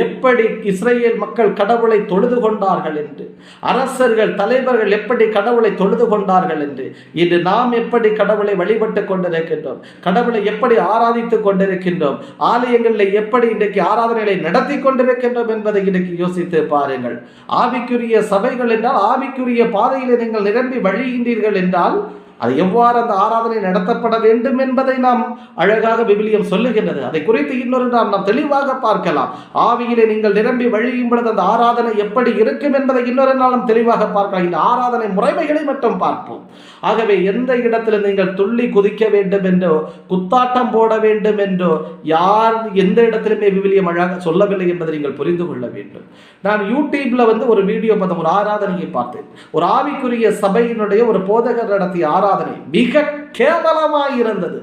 எப்படி இஸ்ரேல் மக்கள் கடவுளை தொழுது கொண்டார்கள் என்று, அரசர்கள் தலைவர்கள் எப்படி கடவுளை தொழுது கொண்டார்கள் என்று, இன்று நாம் எப்படி கடவுளை வழிபட்டு கொண்டிருக்கின்றோம், கடவுளை எப்படி ஆராதித்துக் கொண்டிருக்கின்றோம், ஆலயங்களில் எப்படி இன்றைக்கு ஆராதனைகளை நடத்தி கொண்டிருக்கின்றோம் என்பதை இன்றைக்கு யோசித்து பாருங்கள். ஆவிக்குரிய சபைகள் என்றால் ஆவிக்குரிய பாதையில் நீங்கள் நிரம்பி வழிகின்றீர்கள் என்றால் அது எவ்வாறு அந்த ஆராதனை நடத்தப்பட வேண்டும் என்பதை நாம் அழகாக விவிலியம் சொல்லுகின்றது. அதை குறித்து இன்னொரு நாம் தெளிவாக பார்க்கலாம். ஆவியிலே நீங்கள் நிரம்பி வழியும் பொழுது அந்த ஆராதனை எப்படி இருக்கும் என்பதை இன்னொரு நாளும் தெளிவாக பார்க்கலாம். இந்த ஆராதனை முறைமைகளை மட்டும் பார்ப்போம். ஆகவே எந்த இடத்துல நீங்கள் துள்ளி குதிக்க வேண்டும் என்றோ, குத்தாட்டம் போட வேண்டும் என்றோ யார் எந்த இடத்திலுமே விவிலியம் அழகாக சொல்லவில்லை என்பதை நீங்கள் புரிந்து கொள்ள வேண்டும். நான் யூடியூப்ல ஒரு வீடியோ பார்த்தேன், ஒரு ஆராதனையை பார்த்தேன். ஒரு ஆவிக்குரிய சபையினுடைய ஒரு போதகர் நடத்திய ஆராதனை மிக கேவலமாயிருந்தது.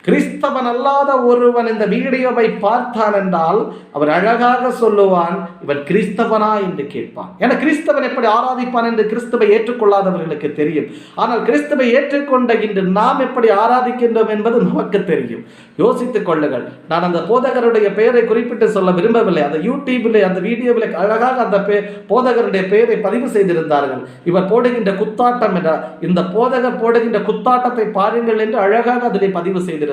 கிறிஸ்தவன் அல்லாத ஒருவன் இந்த வீடியோவை பார்த்தான் என்றால் அவர் அழகாக சொல்லுவான், இவன் கிறிஸ்தவனா என்று கேட்பான். ஏன்னா கிறிஸ்தவன் எப்படி ஆராதிப்பான் என்று கிறிஸ்துவை ஏற்றுக்கொள்ளாதவர்களுக்கு தெரியும். ஆனால் கிறிஸ்துவை ஏற்றுக்கொண்ட இன்று நாம் எப்படி ஆராதிக்கின்றோம் என்பது நமக்கு தெரியும். யோசித்துக் கொள்ளுங்கள். நான் அந்த போதகருடைய பெயரை குறிப்பிட்டு சொல்ல விரும்பவில்லை. அந்த யூடியூபில் அந்த வீடியோவில் அழகாக அந்த போதகருடைய பெயரை பதிவு செய்திருந்தார்கள். இவர் போடுகின்ற குத்தாட்டம் என்ற இந்த போதகர் போடுகின்ற குத்தாட்டத்தை பாருங்கள் என்று அழகாக அதிலே பதிவு செய்திருந்தார்கள்.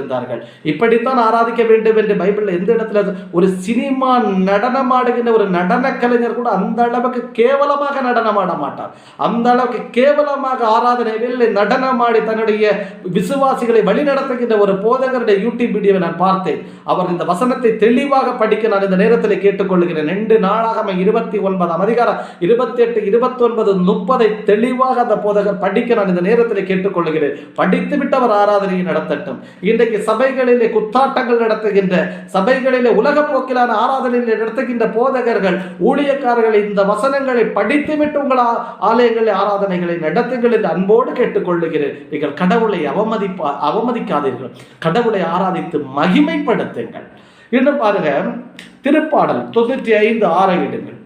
இப்படித்தான் ஆராதிக்க வேண்டும் என்று பைபிள்ல எந்த இடத்துல ஒரு சினிமா நடனம் ஆடுகின்ற ஒரு நடன கலைஞர் கூட அந்த அளவுக்கு கேவலமாக நடனம் ஆட மாட்டார். அந்த அளவுக்கு கேவலமாக ஆராதனை நடனமாடி தன்னுடைய விசுவாசிகளை வழிநடத்துகின்ற ஒரு போதகருடைய யூடியூப் வீடியோவை நான் பார்த்தேன். அவர் இந்த வசனத்தை தெளிவாக படிக்க நான் இந்த நேரத்தில் கேட்டுக்கொள்கிறேன். 2 நாளாக 29 அதிகாரம் 28, 29, 30 தெளிவாக அந்த போதகர் படிக்க நான் இந்த நேரத்தில் கேட்டுக்கொள்கிறேன். படித்து விட்டவர் ஆராதனையை நடத்தட்டும். இன்றைக்கு சபைகளிலே குத்தாட்டங்கள் நடத்துகின்ற, சபைகளிலே உலக போக்கிலான ஆராதனைகளை நடத்துகின்ற போதகர்கள், ஊழியக்காரர்கள் இந்த வசனங்களை படித்துவிட்டு உங்கள் ஆலயங்களில் ஆராதனைகளை நடத்துங்கள் என்று அன்போடு கேட்டுக்கொள்ளுகிறேன். நீங்கள் கடவுளை அவமதிக்காதீர்கள், கடவுளை ஆராதித்து மகிமைப்படுத்துங்கள். இன்னும் பாருங்க, திருப்பாடல் 95:6 இடுங்கள்.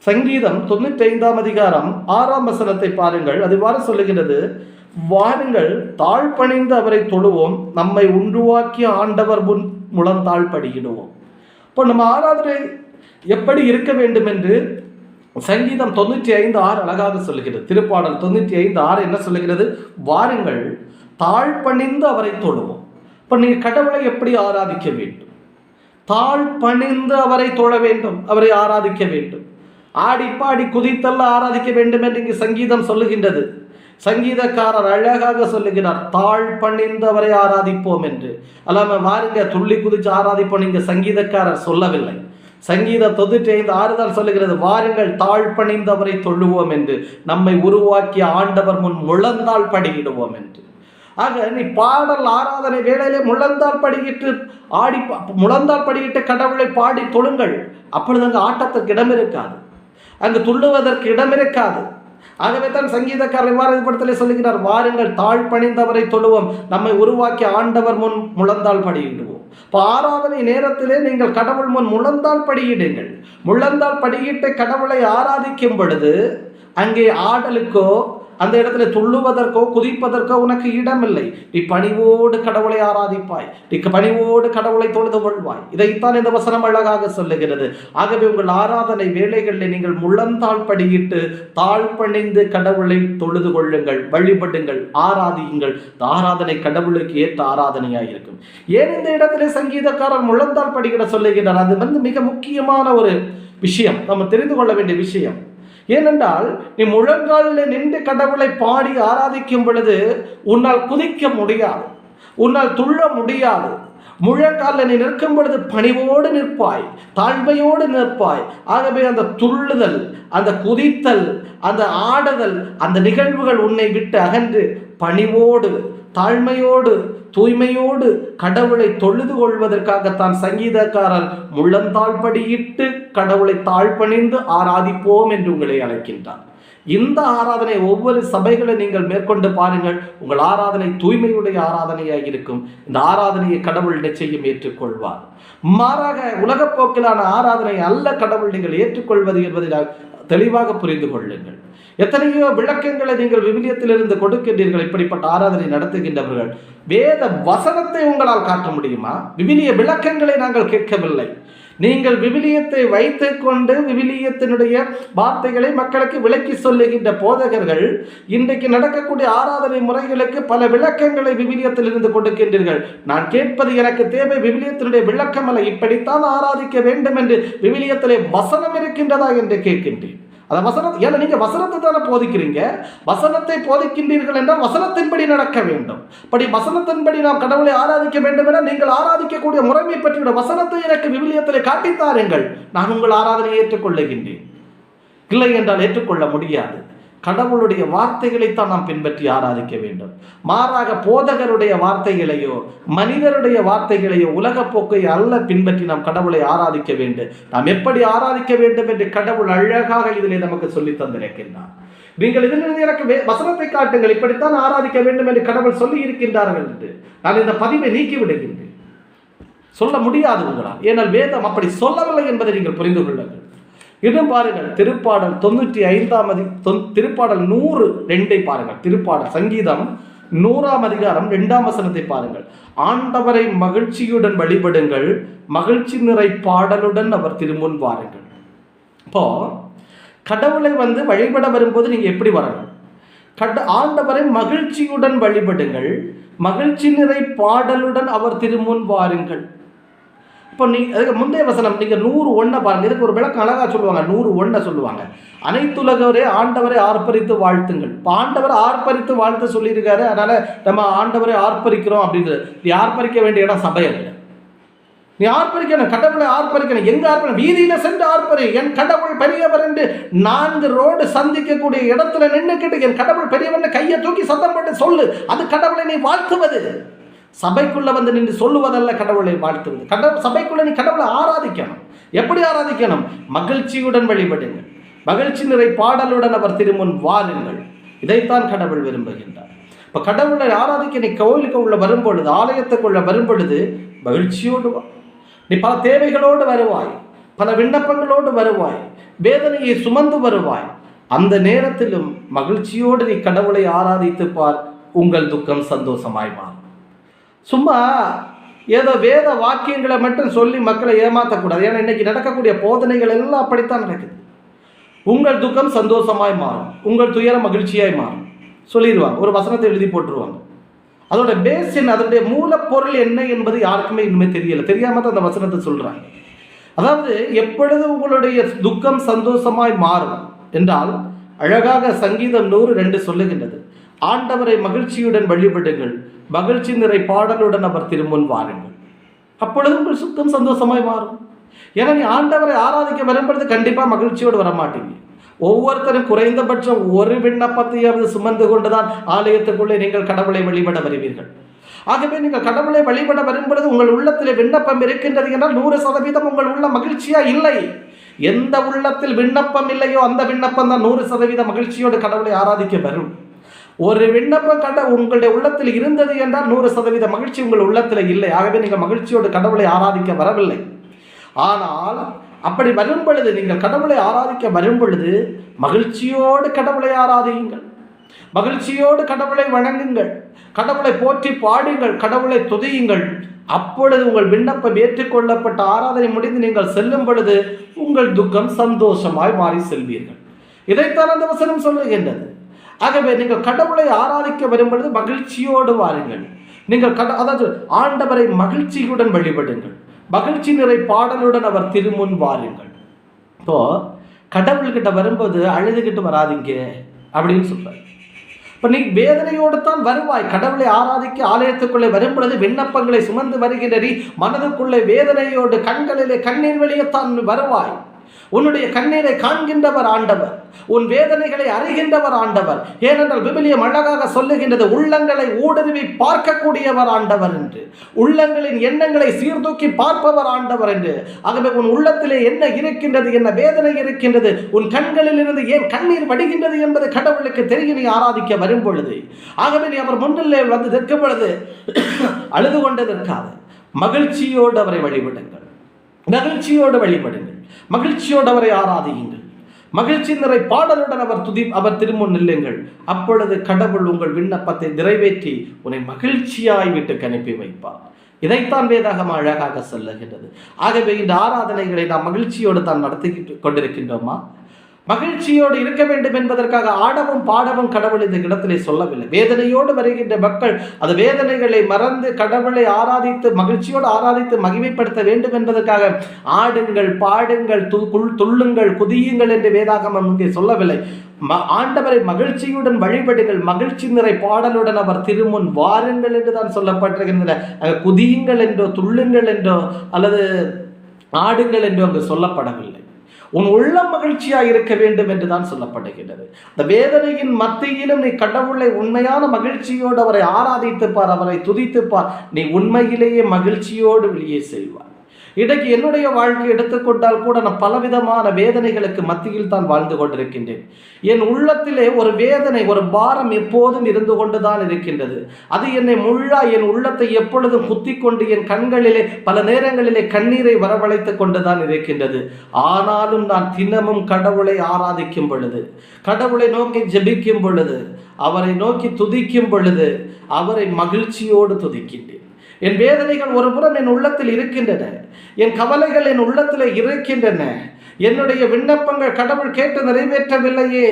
சங்கீதம் 95 அதிகாரம் 6 வசனத்தை பாருங்கள். அதுவாறு சொல்லுகிறது, வாருங்கள் தாழ்பணிந்து அவரை தொழுவோம், நம்மை உருவாக்கிய ஆண்டவர் முன் முழந்தாள் படியிடுவோம். இப்போ நம்ம ஆராதனை எப்படி இருக்க வேண்டும் என்று சங்கீதம் 95:6 அழகாக சொல்லுகிறது. திருப்பாடல் 95:6 என்ன சொல்லுகிறது? வாருங்கள் தாழ்பணிந்து அவரை தொழுவோம். இப்போ நீங்கள் கடவுளை எப்படி ஆராதிக்க வேண்டும்? தாழ்பணிந்து அவரை தொழ வேண்டும், அவரை ஆராதிக்க வேண்டும். ஆடி பாடி குதித்தல்ல ஆராதிக்க வேண்டும் என்று இங்கு சங்கீதம் சொல்லுகின்றது. சங்கீதக்காரர் அழகாக சொல்லுகிறார், தாழ் பணிந்தவரை ஆராதிப்போம் என்று. அல்லாம வாருங்க துள்ளி குதிச்சு ஆராதிப்போம் இங்கு சங்கீதக்காரர் சொல்லவில்லை. சங்கீதம் 95:6 தான் சொல்லுகிறது, வாருங்கள் தாழ் பணிந்தவரை தொழுவோம் என்று, நம்மை உருவாக்கிய ஆண்டவர் முன் முழந்தாள் படியிடுவோம் என்று. ஆக நீ பாடல் ஆராதனை வேளையிலே முழந்தாள் படியிட்டு முழந்தாள் படியிட்டு கடவுளை பாடி தொழுங்கள். அப்பொழுது அங்கு ஆட்டத்திற்கு இடம் இருக்காது, அங்கு துள்ளுவதற்கு இடம் இருக்காது. ஆகவே தான் சங்கீதக்காரர் இவ்வாறு சொல்லுகிறார், வாருங்கள் தாழ் பணிந்தவரை தொழுவோம், நம்மை உருவாக்கி ஆண்டவர் முன் முழந்தாள் படியிடுவோம். இப்போ ஆராதனை நேரத்திலே நீங்கள் கடவுள் முன் முழந்தாள் படியிடுங்கள். முழந்தாள் படியிட்டு கடவுளை ஆராதிக்கும் பொழுது அங்கே ஆடலுக்கோ அந்த இடத்துல துள்ளுவதற்கோ குதிப்பதற்கோ உனக்கு இடமில்லை. நீ பணிவோடு கடவுளை ஆராதிப்பாய், நீ பணிவோடு கடவுளை தொழுது கொள்வாய். இதைத்தான் இந்த வசனம் அழகாக சொல்லுகிறது. ஆகவே உங்கள் ஆராதனை வேளைகளில் நீங்கள் முழந்தாள் படியிட்டு தாழ்பணிந்து கடவுளை தொழுது கொள்ளுங்கள், வழிபடுங்கள், ஆராதியுங்கள். ஆராதனை கடவுளுக்கு ஏற்ற ஆராதனையாக இருக்கும். ஏன் இந்த இடத்துல சங்கீதக்காரர் முழந்தாள் படிக்கிற சொல்லுகிறார்? அது மிக முக்கியமான ஒரு விஷயம், நம்ம தெரிந்து கொள்ள வேண்டிய விஷயம். ஏனென்றால் நீ முழங்காலில் நின்று கடவுளை பாடி ஆராதிக்கும் பொழுது உன்னால் குதிக்க முடியாது, உன்னால் துள்ள முடியாது. முழங்காலில் நீ நிற்கும் பொழுது பணிவோடு நிற்பாய், தாழ்மையோடு நிற்பாய். ஆகவே அந்த துள்ளுதல், அந்த குதித்தல், அந்த ஆடுதல், அந்த நிகழ்வுகள் உன்னை விட்டு அகன்று பணிவோடு தாழ்மையோடு தூய்மையோடு கடவுளை தொழுது கொள்வதற்காகத்தான் சங்கீதக்காரர் முழந்தாள் படியிட்டு கடவுளை தாழ்பணிந்து ஆராதிப்போம் என்று உங்களை அழைக்கின்றார். இந்த ஆராதனை ஒவ்வொரு சபைகளை நீங்கள் மேற்கொண்டு பாருங்கள், உங்கள் ஆராதனை தூய்மையுடைய ஆராதனையாக இருக்கும். இந்த ஆராதனையை கடவுள் நிச்சயம் ஏற்றுக்கொள்வார். மாறாக உலகப்போக்கிலான ஆராதனை அல்ல கடவுள் நீங்கள் ஏற்றுக்கொள்வது என்பதை தெளிவாக புரிந்து கொள்ளுங்கள். எத்தனையோ விளக்கங்களை நீங்கள் விவிலியத்திலிருந்து கொடுக்கின்றீர்கள். இப்படிப்பட்ட ஆராதனை நடத்துகின்றவர்கள் வேத வசனத்தை உங்களால் காட்ட முடியுமா? விவிலிய விளக்கங்களை நாங்கள் கேட்கவில்லை. நீங்கள் விவிலியத்தை வைத்துக் கொண்டு விவிலியத்தினுடைய வார்த்தைகளை மக்களுக்கு விளக்கி சொல்லுகின்ற போதகர்கள் இன்றைக்கு நடக்கக்கூடிய ஆராதனை முறைகளுக்கு பல விளக்கங்களை விவிலியத்தில் இருந்து கொடுக்கின்றீர்கள். நான் கேட்பது, எனக்கு தேவை விவிலியத்தினுடைய விளக்கம் அல்ல, இப்படித்தான் ஆராதிக்க வேண்டும் என்று விவிலியத்திலே வசனம் இருக்கின்றதா என்று கேட்கின்றேன். அந்த வசனம், ஏன்னா நீங்க வசனத்தை தானே போதிக்கிறீங்க, வசனத்தை போதிக்கின்றீர்கள் என்றால் வசனத்தின்படி நடக்க வேண்டும். படி வசனத்தின்படி நாம் கடவுளை ஆராதிக்க வேண்டும் என நீங்கள் ஆராதிக்கக்கூடிய முறைமை பற்றிய வசனத்தை எனக்கு விவிலியத்திலே காட்டித்தாருங்கள், நான் உங்கள் ஆராதனையை ஏற்றுக்கொள்ளுகின்றேன். இல்லை என்றால் ஏற்றுக்கொள்ள முடியாது. கடவுளுடைய வார்த்தைகளைத்தான் நாம் பின்பற்றி ஆராதிக்க வேண்டும். மாறாக போதகருடைய வார்த்தைகளையோ மனிதருடைய வார்த்தைகளையோ உலக போக்கை அல்ல பின்பற்றி நாம் கடவுளை ஆராதிக்க வேண்டும். நாம் எப்படி ஆராதிக்க வேண்டும் என்று கடவுள் அழகாக இதிலே நமக்கு சொல்லி தந்திருக்கின்றார். நீங்கள் இதிலிருந்து எனக்கு வசனத்தை காட்டுங்கள், இப்படித்தான் ஆராதிக்க வேண்டும் என்று கடவுள் சொல்லி இருக்கின்றார்கள் என்று நான் இந்த பதிவை நீக்கி விடுகின்றேன். சொல்ல முடியாது உங்களால், ஏனால் வேதம் அப்படி சொல்லவில்லை என்பதை நீங்கள் புரிந்து கொள்ளுங்கள். இன்னும் பாருங்கள், திருப்பாடல் 95 திருப்பாடல் 102 பாருங்கள். திருப்பாடல் சங்கீதம் 100 அதிகாரம் 2 வசனத்தை பாருங்கள். ஆண்டவரை மகிழ்ச்சியுடன் வழிபடுங்கள், மகிழ்ச்சி நிறை பாடலுடன் அவர் திருமுன் வாருங்கள். இப்போ கடவுளை வழிபட வரும்போது நீங்க எப்படி வரணும்? ஆண்டவரை மகிழ்ச்சியுடன் வழிபடுங்கள், மகிழ்ச்சி நிறை பாடலுடன் அவர் திருமுன் வாருங்கள். இப்போ அதுக்கு முந்தைய வசனம் நீங்கள் 101 பாருங்கள். இதுக்கு ஒரு விளக்கம் அழகாக சொல்லுவாங்க. 101 சொல்லுவாங்க, அனைத்துலகவரே ஆண்டவரை ஆர்ப்பரித்து வாழ்த்துங்கள். இப்போ ஆண்டவரை ஆர்ப்பரித்து வாழ்த்து சொல்லியிருக்காரு, அதனால நம்ம ஆண்டவரை ஆர்ப்பரிக்கிறோம் அப்படின்றது. நீ ஆர்ப்பரிக்க வேண்டிய இடம் சபை அல்ல. நீ ஆர்ப்பரிக்கணும், கடவுளை ஆர்ப்பரிக்கணும். எங்க ஆர்ப்பரிக்கணும்? வீதியில சென்று ஆர்ப்பரி. என் கடவுள் பெரியவர் என்று 4 ரோடு சந்திக்கக்கூடிய இடத்துல நின்றுக்கிட்டு என் கடவுள் பெரியவர் கையை தூக்கி சத்தம் போட்டு சொல்லு. அது கடவுளை நீ வாழ்த்துவது. சபைக்குள்ள நின்று சொல்லுவதல்ல கடவுளை வாழ்த்துவது. சபைக்குள்ள நீ கடவுளை ஆராதிக்கணும். எப்படி ஆராதிக்கணும்? மகிழ்ச்சியுடன் வழிபடுங்கள், மகிழ்ச்சி நிறை பாடலுடன் அவர் திருமுன் வாருங்கள். இதைத்தான் கடவுள் விரும்புகின்றார். இப்ப கடவுளை ஆராதிக்க நீ கோயிலுக்கு உள்ள வரும்பொழுது, ஆலயத்துக்குள்ள வரும்பொழுது மகிழ்ச்சியோடு வா. நீ பல தேவைகளோடு வருவாய், பல விண்ணப்பங்களோடு வருவாய், வேதனையை சுமந்து வருவாய். அந்த நேரத்திலும் மகிழ்ச்சியோடு நீ கடவுளை ஆராதித்து பார், உங்கள் துக்கம் சந்தோஷமாய் மாறும். சும்மா ஏதோ வேத வாக்கியங்களை மட்டும் சொல்லி மக்களை ஏமாற்றக்கூடாது. ஏன்னா இன்னைக்கு நடக்கக்கூடிய போதனைகள் எல்லாம் அப்படித்தான் நடக்குது. உங்கள் துக்கம் சந்தோஷமாய் மாறும், உங்கள் துயரம் மகிழ்ச்சியாய் மாறும் சொல்லிடுவாங்க. ஒரு வசனத்தை எழுதி போட்டுருவாங்க. அதோட பேஸ் என்ன, அதனுடைய மூலப்பொருள் என்ன என்பது யாருக்குமே இன்னுமே தெரியல. தெரியாம தான் அந்த வசனத்தை சொல்றாங்க. அதாவது எப்பொழுது உங்களுடைய துக்கம் சந்தோஷமாய் மாறும் என்றால், அழகாக சங்கீதம் 102 சொல்லுகின்றது, ஆண்டவரை மகிழ்ச்சியுடன் வழிபடுங்கள், மகிழ்ச்சி நிறை பாடலுடன் அவர் திருமுன் வாருங்கள். அப்பொழுது உங்கள் சுத்தம் சந்தோஷமாய் மாறும். ஏன்னா நீ ஆண்டவரை ஆராதிக்க வரும்பொழுது கண்டிப்பா மகிழ்ச்சியோடு வரமாட்டீங்க. ஒவ்வொருத்தரும் குறைந்தபட்சம் ஒரு விண்ணப்பத்தையாவது சுமந்து கொண்டுதான் ஆலயத்துக்குள்ளே நீங்கள் கடவுளை வழிபட வருவீர்கள். ஆகவே நீங்கள் கடவுளை வழிபட வரும்பொழுது உங்கள் உள்ளத்தில் விண்ணப்பம் இருக்கின்றது என்றால் 100% உங்கள் உள்ள மகிழ்ச்சியா இல்லை. எந்த உள்ளத்தில் விண்ணப்பம் இல்லையோ அந்த விண்ணப்பம் தான் 100% மகிழ்ச்சியோடு கடவுளை ஆராதிக்க வரும். ஒரு விண்ணப்பம் உங்களுடைய உள்ளத்தில் இருந்தது என்றால் 100% மகிழ்ச்சி உங்கள் உள்ளத்தில் இல்லை. ஆகவே நீங்கள் மகிழ்ச்சியோடு கடவுளை ஆராதிக்க வரவில்லை. ஆனால் அப்படி வரும் பொழுது, நீங்கள் கடவுளை ஆராதிக்க வரும் பொழுது மகிழ்ச்சியோடு கடவுளை ஆராதியுங்கள், மகிழ்ச்சியோடு கடவுளை வணங்குங்கள், கடவுளை போற்றி பாடுங்கள், கடவுளை துதியுங்கள். அப்பொழுது உங்கள் விண்ணப்பம் ஏற்றுக்கொள்ளப்பட்ட ஆராதனை முடிந்து நீங்கள் செல்லும் பொழுது உங்கள் துக்கம் சந்தோஷமாய் மாறி செல்வீர்கள். இதைத்தான் அந்த வசனம் சொல்லுகின்றது. ஆகவே நீங்கள் கடவுளை ஆராதிக்க வரும்பொழுது மகிழ்ச்சியோடு வாருங்கள். நீங்கள் அதாவது ஆண்டவரை மகிழ்ச்சியுடன் வழிபடுங்கள், மகிழ்ச்சி நிறை பாடலுடன் அவர் திருமுன் வாருங்கள். இப்போ கடவுள்கிட்ட வரும்போது அழுதுகிட்டு வராதிங்க அப்படின்னு சொல்றாரு. இப்போ நீ வேதனையோடு தான் வருவாய். கடவுளை ஆராதிக்க ஆலயத்துக்குள்ளே வரும்பொழுது விண்ணப்பங்களை சுமந்து வருகின்ற நீ மனதுக்குள்ளே வேதனையோடு கண்களிலே கண்ணீர் வெளியத்தான் வருவாய். உன்னுடைய கண்ணீரை காண்கின்றவர் ஆண்டவர், உன் வேதனைகளை அறிகின்றவர் ஆண்டவர். ஏனென்றால் விவிலியம் அழகாக சொல்லுகின்றது, உள்ளங்களை ஊடுருவி பார்க்கக்கூடியவர் ஆண்டவர் என்று, உள்ளங்களின் எண்ணங்களை சீர்தூக்கி பார்ப்பவர் ஆண்டவர் என்று. ஆகவே உன் உள்ளத்திலே என்ன இருக்கின்றது, என்ன வேதனை இருக்கின்றது, உன் கண்களில் இருந்து ஏன் கண்ணீர் வடிகின்றது என்பது கடவுளுக்கு தெரியும் நீ ஆராதிக்க வரும் பொழுது. ஆகவே நீ அவர் முன்னிலே நிற்கும் பொழுது அழுது கொண்டு நிற்காது, மகிழ்ச்சியோடு அவரை வழிபடுங்கள், மகிழ்ச்சியோடு வழிபடுங்கள், மகிழ்ச்சியோடு அவரை ஆராதியுங்கள். மகிழ்ச்சி நிறை பாடலுடன் அவர் திருமுன் நில்லுங்கள். அப்பொழுது கடவுள் உங்கள் விண்ணப்பத்தை நிறைவேற்றி உன்னை மகிழ்ச்சியாய் வீட்டுக்கு அனுப்பி வைப்பார். இதைத்தான் வேதாகமம் அழகாக சொல்லுகின்றது. ஆகவே இந்த ஆராதனைகளை நாம் மகிழ்ச்சியோடு தான் நடத்தி கொண்டிருக்கின்றோமா? மகிழ்ச்சியோடு இருக்க வேண்டும் என்பதற்காக ஆடவும் பாடவும் கடவுள் இந்த இடத்திலே சொல்லவில்லை. வேதனையோடு வருகின்ற மக்கள் அந்த வேதனைகளை மறந்து கடவுளை ஆராதித்து மகிழ்ச்சியோடு ஆராதித்து மகிமைப்படுத்த வேண்டும் என்பதற்காக ஆடுங்கள், பாடுங்கள், துள்ளுங்கள், குதியுங்கள் என்று வேதாகமம் இங்கே சொல்லவில்லை. ஆண்டவரை மகிழ்ச்சியுடன் வழிபடுங்கள், மகிழ்ச்சி நிறை பாடலுடன் அவர் திருமுன் வாருங்கள் என்று தான் சொல்லப்பட்டிருக்கின்றன. குதியுங்கள் என்றோ துள்ளுங்கள் என்றோ அல்லது ஆடுங்கள் என்றோ அங்கு சொல்லப்படவில்லை. உன் உள்ளம் மகிழ்ச்சியாக இருக்க வேண்டும் என்று தான் சொல்லப்படுகின்றது. அந்த வேதனையின் மத்தியிலும் நீ கடவுளை உண்மையான மகிழ்ச்சியோடு அவரை ஆராதித்துப்பார், அவரை துதித்துப்பார், நீ உண்மையிலேயே மகிழ்ச்சியோடு வெளியே செல்வார். இன்றைக்கு என்னுடைய வாழ்க்கை எடுத்துக்கொண்டால் கூட நான் பலவிதமான வேதனைகளுக்கு மத்தியில் தான் வாழ்ந்து கொண்டிருக்கின்றேன். என் உள்ளத்திலே ஒரு வேதனை, ஒரு பாரம் எப்போதும் இருந்து கொண்டுதான் இருக்கின்றது. அது என்னை என் உள்ளத்தை எப்பொழுதும் குத்தி கொண்டு என் கண்களிலே பல நேரங்களிலே கண்ணீரை வரவழைத்து கொண்டுதான் இருக்கின்றது. ஆனாலும் நான் தினமும் கடவுளை ஆராதிக்கும் பொழுது, கடவுளை நோக்கி ஜெபிக்கும் பொழுது, அவரை நோக்கி துதிக்கும் பொழுது அவரை மகிழ்ச்சியோடு துதிக்கின்றேன். என் வேதனைகள் ஒரு புறம் என் உள்ளத்தில் இருக்கின்றன, என் கவலைகள் என் உள்ளத்தில் இருக்கின்றன, என்னுடைய விண்ணப்பங்கள் கடவுள் கேட்டு நிறைவேற்றவில்லையே,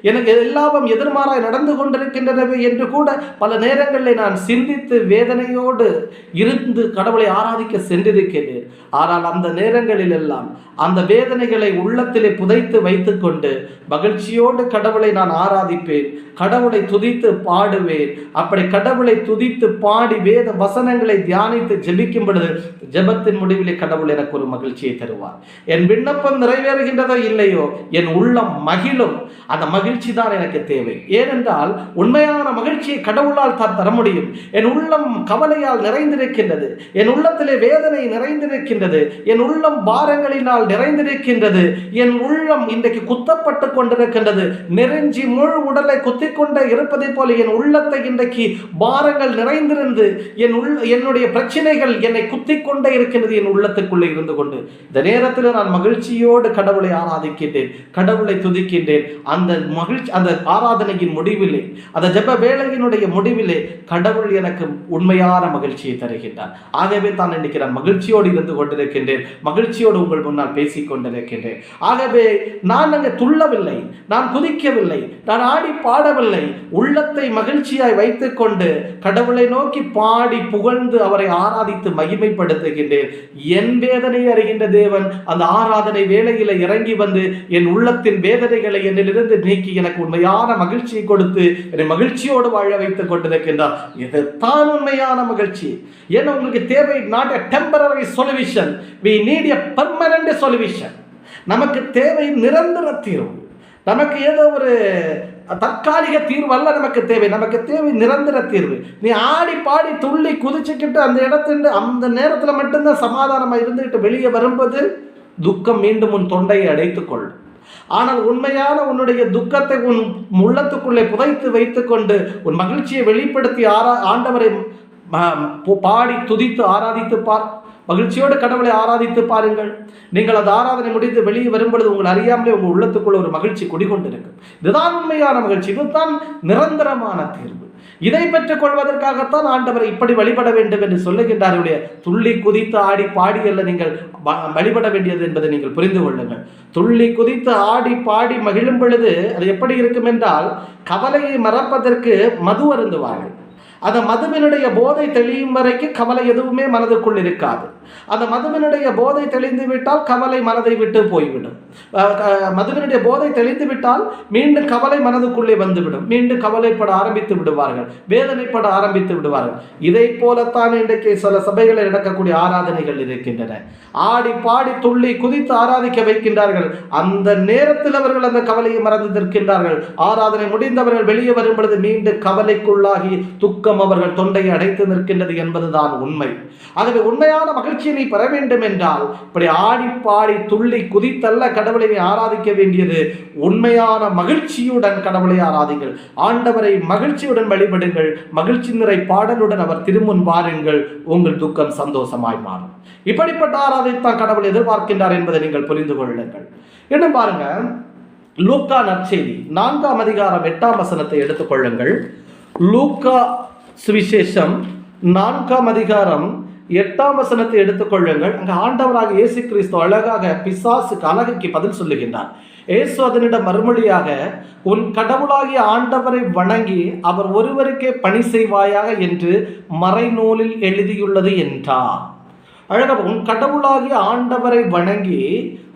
எனக்கு எல்லாவும் எதிர்மாறாய் நடந்து கொண்டிருக்கின்றனவே என்று கூட பல நேரங்களில் நான் சிந்தித்து வேதனையோடு இருந்து கடவுளை ஆராதிக்க சென்றிருக்கிறேன். ஆனால் அந்த நேரங்களில் எல்லாம் அந்த வேதனைகளை உள்ளத்திலே புதைத்து வைத்துக்கொண்டு மகிழ்ச்சியோடு கடவுளை நான் ஆராதிப்பேன், கடவுளை துதித்து பாடுவேன். அப்படி கடவுளை துதித்து பாடி வேத வசனங்களை தியானித்து ஜெபிக்கும் பொழுது ஜெபத்தின் முடிவிலே கடவுள் எனக்கு ஒரு மகிழ்ச்சியை தருவார். என் விண்ணப்பம் நிறைவேறுகின்றதோ இல்லையோ என் உள்ளம் மகிழும். அந்த மகிழ்ச்சி தான் எனக்கு தேவை. ஏனென்றால் உண்மையான மகிழ்ச்சியை கடவுளால் தான் தர முடியும். என் உள்ளம் கவலையால் நிறைந்திருக்கின்றது, என் உள்ளத்திலே வேதனை நிறைந்திருக்கின்றது, என் உள்ளம் பாரங்களினால் நிறைந்திருக்கின்றது, என் உள்ளம் இன்றைக்கு குத்தப்பட்டு கொண்டிருக்கின்றது. நெருஞ்சி முழு உடலை குத்திக் கொண்டே இருப்பதை போல என் உள்ளத்தை இன்றைக்கு பாரங்கள் நிறைந்திருந்து என்னுடைய பிரச்சனைகள் என்னை குத்திக் கொண்டே இருக்கின்றது என் உள்ளத்துக்குள்ளே இருந்து கொண்டு. இந்த நேரத்தில் நான் மகிழ்ச்சியோடு கடவுளை ஆராதிக்கின்றேன், கடவுளை துதிக்கின்றேன். அந்த மகிழ்ச்சி, அந்த ஆராதனையின் முடிவிலே, அந்த ஜெப வேளையினுடைய முடிவிலே கடவுள் எனக்கு உண்மையான மகிழ்ச்சியை தருகின்றார். ஆகவே தான் இன்னைக்கு நான் மகிழ்ச்சியோடு இருந்து கொண்டிருக்கின்றேன், மகிழ்ச்சியோடு உங்கள் முன்னால் பேசிக் கொண்டிருக்கின்றேன். ஆகவே நான் அங்கே துள்ளவில்லை, நான் குதிக்கவில்லை, நான் ஆடி பாடவில்லை. உள்ளத்தை மகிழ்ச்சியாய் வைத்துக் கொண்டு கடவுளை நோக்கி பாடி புகழ்ந்து அவரை ஆராதித்து மகிமைப்படுத்துகின்றேன். என் வேதனையை அறிகின்ற தேவன் அந்த ஆராதனை வேளையில இறங்கி வந்து என் உள்ளத்தின் வேதனைகளை என்னிலிருந்து நீக்கி எனக்கு உண்மையான மகிழ்ச்சியை கொடுத்து என்னை மகிழ்ச்சியோடு வாழ வைத்துக் கொண்டிருக்கின்றார். இதுதான் உண்மையான மகிழ்ச்சி. ஏன்னா உங்களுக்கு தேவை not a temporary solution, we need a permanent solution. நமக்கு தேவை நிரந்தர தீர்வு. நமக்கு ஏதோ ஒரு தற்காலிக தீர்வு அல்ல நமக்கு தேவை, நமக்கு தேவை நிரந்தர தீர்வு. நீ ஆடி பாடி துள்ளி குதிச்சுக்கிட்டு அந்த இடத்துல அந்த நேரத்தில் மட்டும்தான் சமாதானமாக இருந்துகிட்டு வெளியே வரும்போது துக்கம் மீண்டும் உன் தொண்டையை அடைத்துக்கொள். ஆனால் உண்மையான உன்னுடைய துக்கத்தை உன் உள்ளத்துக்குள்ளே புதைத்து வைத்துக்கொண்டு உன் மகிழ்ச்சியை வெளிப்படுத்தி ஆண்டவரை பாடி துதித்து ஆராதித்து பார். மகிழ்ச்சியோடு கடவுளை ஆராதித்து பாருங்கள். நீங்கள் அந்த ஆராதனை முடித்து வெளியே வரும்பொழுது உங்கள் அறியாமலே உங்கள் உள்ளத்துக்குள்ள ஒரு மகிழ்ச்சி குடிகொண்டிருக்கும். இதுதான் உண்மையான மகிழ்ச்சி, இதுதான் நிரந்தரமான தீர்வு. இதை பெற்றுக் கொள்வதற்காகத்தான் ஆண்டவரை இப்படி வழிபட வேண்டும் என்று சொல்லுகின்றாருடைய. துள்ளி குதித்து ஆடி பாடி அல்ல நீங்கள் வழிபட வேண்டியது என்பதை நீங்கள் புரிந்து கொள்ளுங்கள். துள்ளி குதித்து ஆடி பாடி மகிழும் பொழுது அது எப்படி இருக்கும் என்றால், கவலையை மறப்பதற்கு மது அருந்துவார்கள். அந்த மதுவினுடைய போதை தெளியும் வரைக்கும் கவலை எதுவுமே மனதுக்குள் இருக்காது. அந்த மதுவினுடைய போதை தெளிந்து விட்டால் கவலை மனதை விட்டு போய்விடும். மதுவினுடைய போதை தெளிந்து விட்டால் மீண்டும் கவலை மனதுக்குள்ளே வந்துவிடும். மீண்டும் கவலைப்பட ஆரம்பித்து விடுவார்கள், வேதனைப்பட ஆரம்பித்து விடுவார்கள். இதை போலத்தான் இன்றைக்கு சில சபைகளில் நடக்கக்கூடிய ஆராதனைகள் இருக்கின்றன. ஆடி பாடி துள்ளி குதித்து ஆராதிக்க வைக்கின்றார்கள். அந்த நேரத்தில் அவர்கள் அந்த கவலையை மறந்து நிற்கின்றார்கள். ஆராதனை முடிந்தவர்கள் வெளியே வரும் பொழுது மீண்டும் கவலைக்குள்ளாகி துக்கம் அவர்கள் தொண்டையை அடைத்து நிற்கின்றது என்பதுதான் உண்மை. ஆகவே உண்மையான மகிழ்ச்சியை நீ பெற வேண்டும் என்றால் இப்படி ஆடி பாடி துள்ளி குதித்தல்ல கடவுளை ஆராதிக்க வேண்டியது. உண்மையான மகிழ்ச்சியுடன் கடவுளை ஆராதிங்கள். ஆண்டவரை மகிழ்ச்சியுடன் வழிபடுங்கள். மகிழ்ச்சி நிறை பாடலுடன் அவர் திருமுன் வாருங்கள். உங்கள் துக்கம் சந்தோஷமாய் மாறும். இப்படிப்பட்ட ஆராதித்தான் கடவுள் எதிர்பார்க்கின்றார் என்பதை நீங்கள் புரிந்து கொள்ளுங்கள். இன்னும் பாருங்க, லூக்கா நற்செய்தி 4ஆம் அதிகாரம் 8ஆம் வசனத்தை எடுத்துக்கொள்ளுங்கள். லூக்கா சுவிசேஷம் 4ஆம் அதிகாரம் 8ஆம் வசனத்தை எடுத்துக்கொள்ளுங்கள். அங்கே ஆண்டவராக இயேசு கிறிஸ்து அழகாக பிசாசுக்கு அழகுக்கு பதில் சொல்லுகின்றார். இயேசு அதனிடம் மறுமொழியாக, உன் கடவுளாகிய ஆண்டவரை வணங்கி அவர் ஒருவருக்கே பணி செய்வாயாக என்று மறைநூலில் எழுதியுள்ளது என்றார். அழகாக, உன் கடவுளாகிய ஆண்டவரை வணங்கி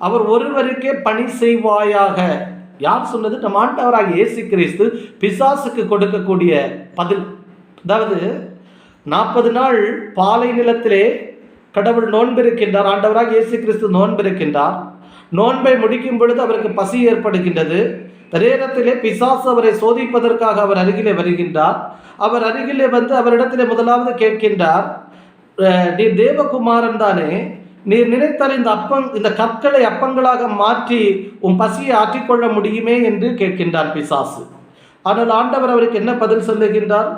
அவர் ஒருவருக்கே பணி செய்வாயாக. யார் சொன்னது? நம் ஆண்டவராக இயேசு கிறிஸ்து பிசாசுக்கு கொடுக்கக்கூடிய பதில். அதாவது 40 நாள் பாலை நிலத்திலே கடவுள் நோன்பிருக்கின்றார். ஆண்டவராக இயேசு கிறிஸ்து நோன்பிருக்கின்றார். நோன்பை முடிக்கும் பொழுது அவருக்கு பசி ஏற்படுகின்றது. நேரத்திலே பிசாசு அவரை சோதிப்பதற்காக அவர் அருகிலே வருகின்றார். அவர் அருகிலே வந்து அவரிடத்திலே முதலாவது கேட்கின்றார், நீர் தேவகுமாரன் தானே, நீர் நினைத்தால் இந்த கற்களை அப்பங்களாக மாற்றி உன் பசியை ஆற்றிக்கொள்ள முடியுமே என்று கேட்கின்றார் பிசாசு. ஆனால் ஆண்டவர் அவருக்கு என்ன பதில் சொல்லுகின்றார்?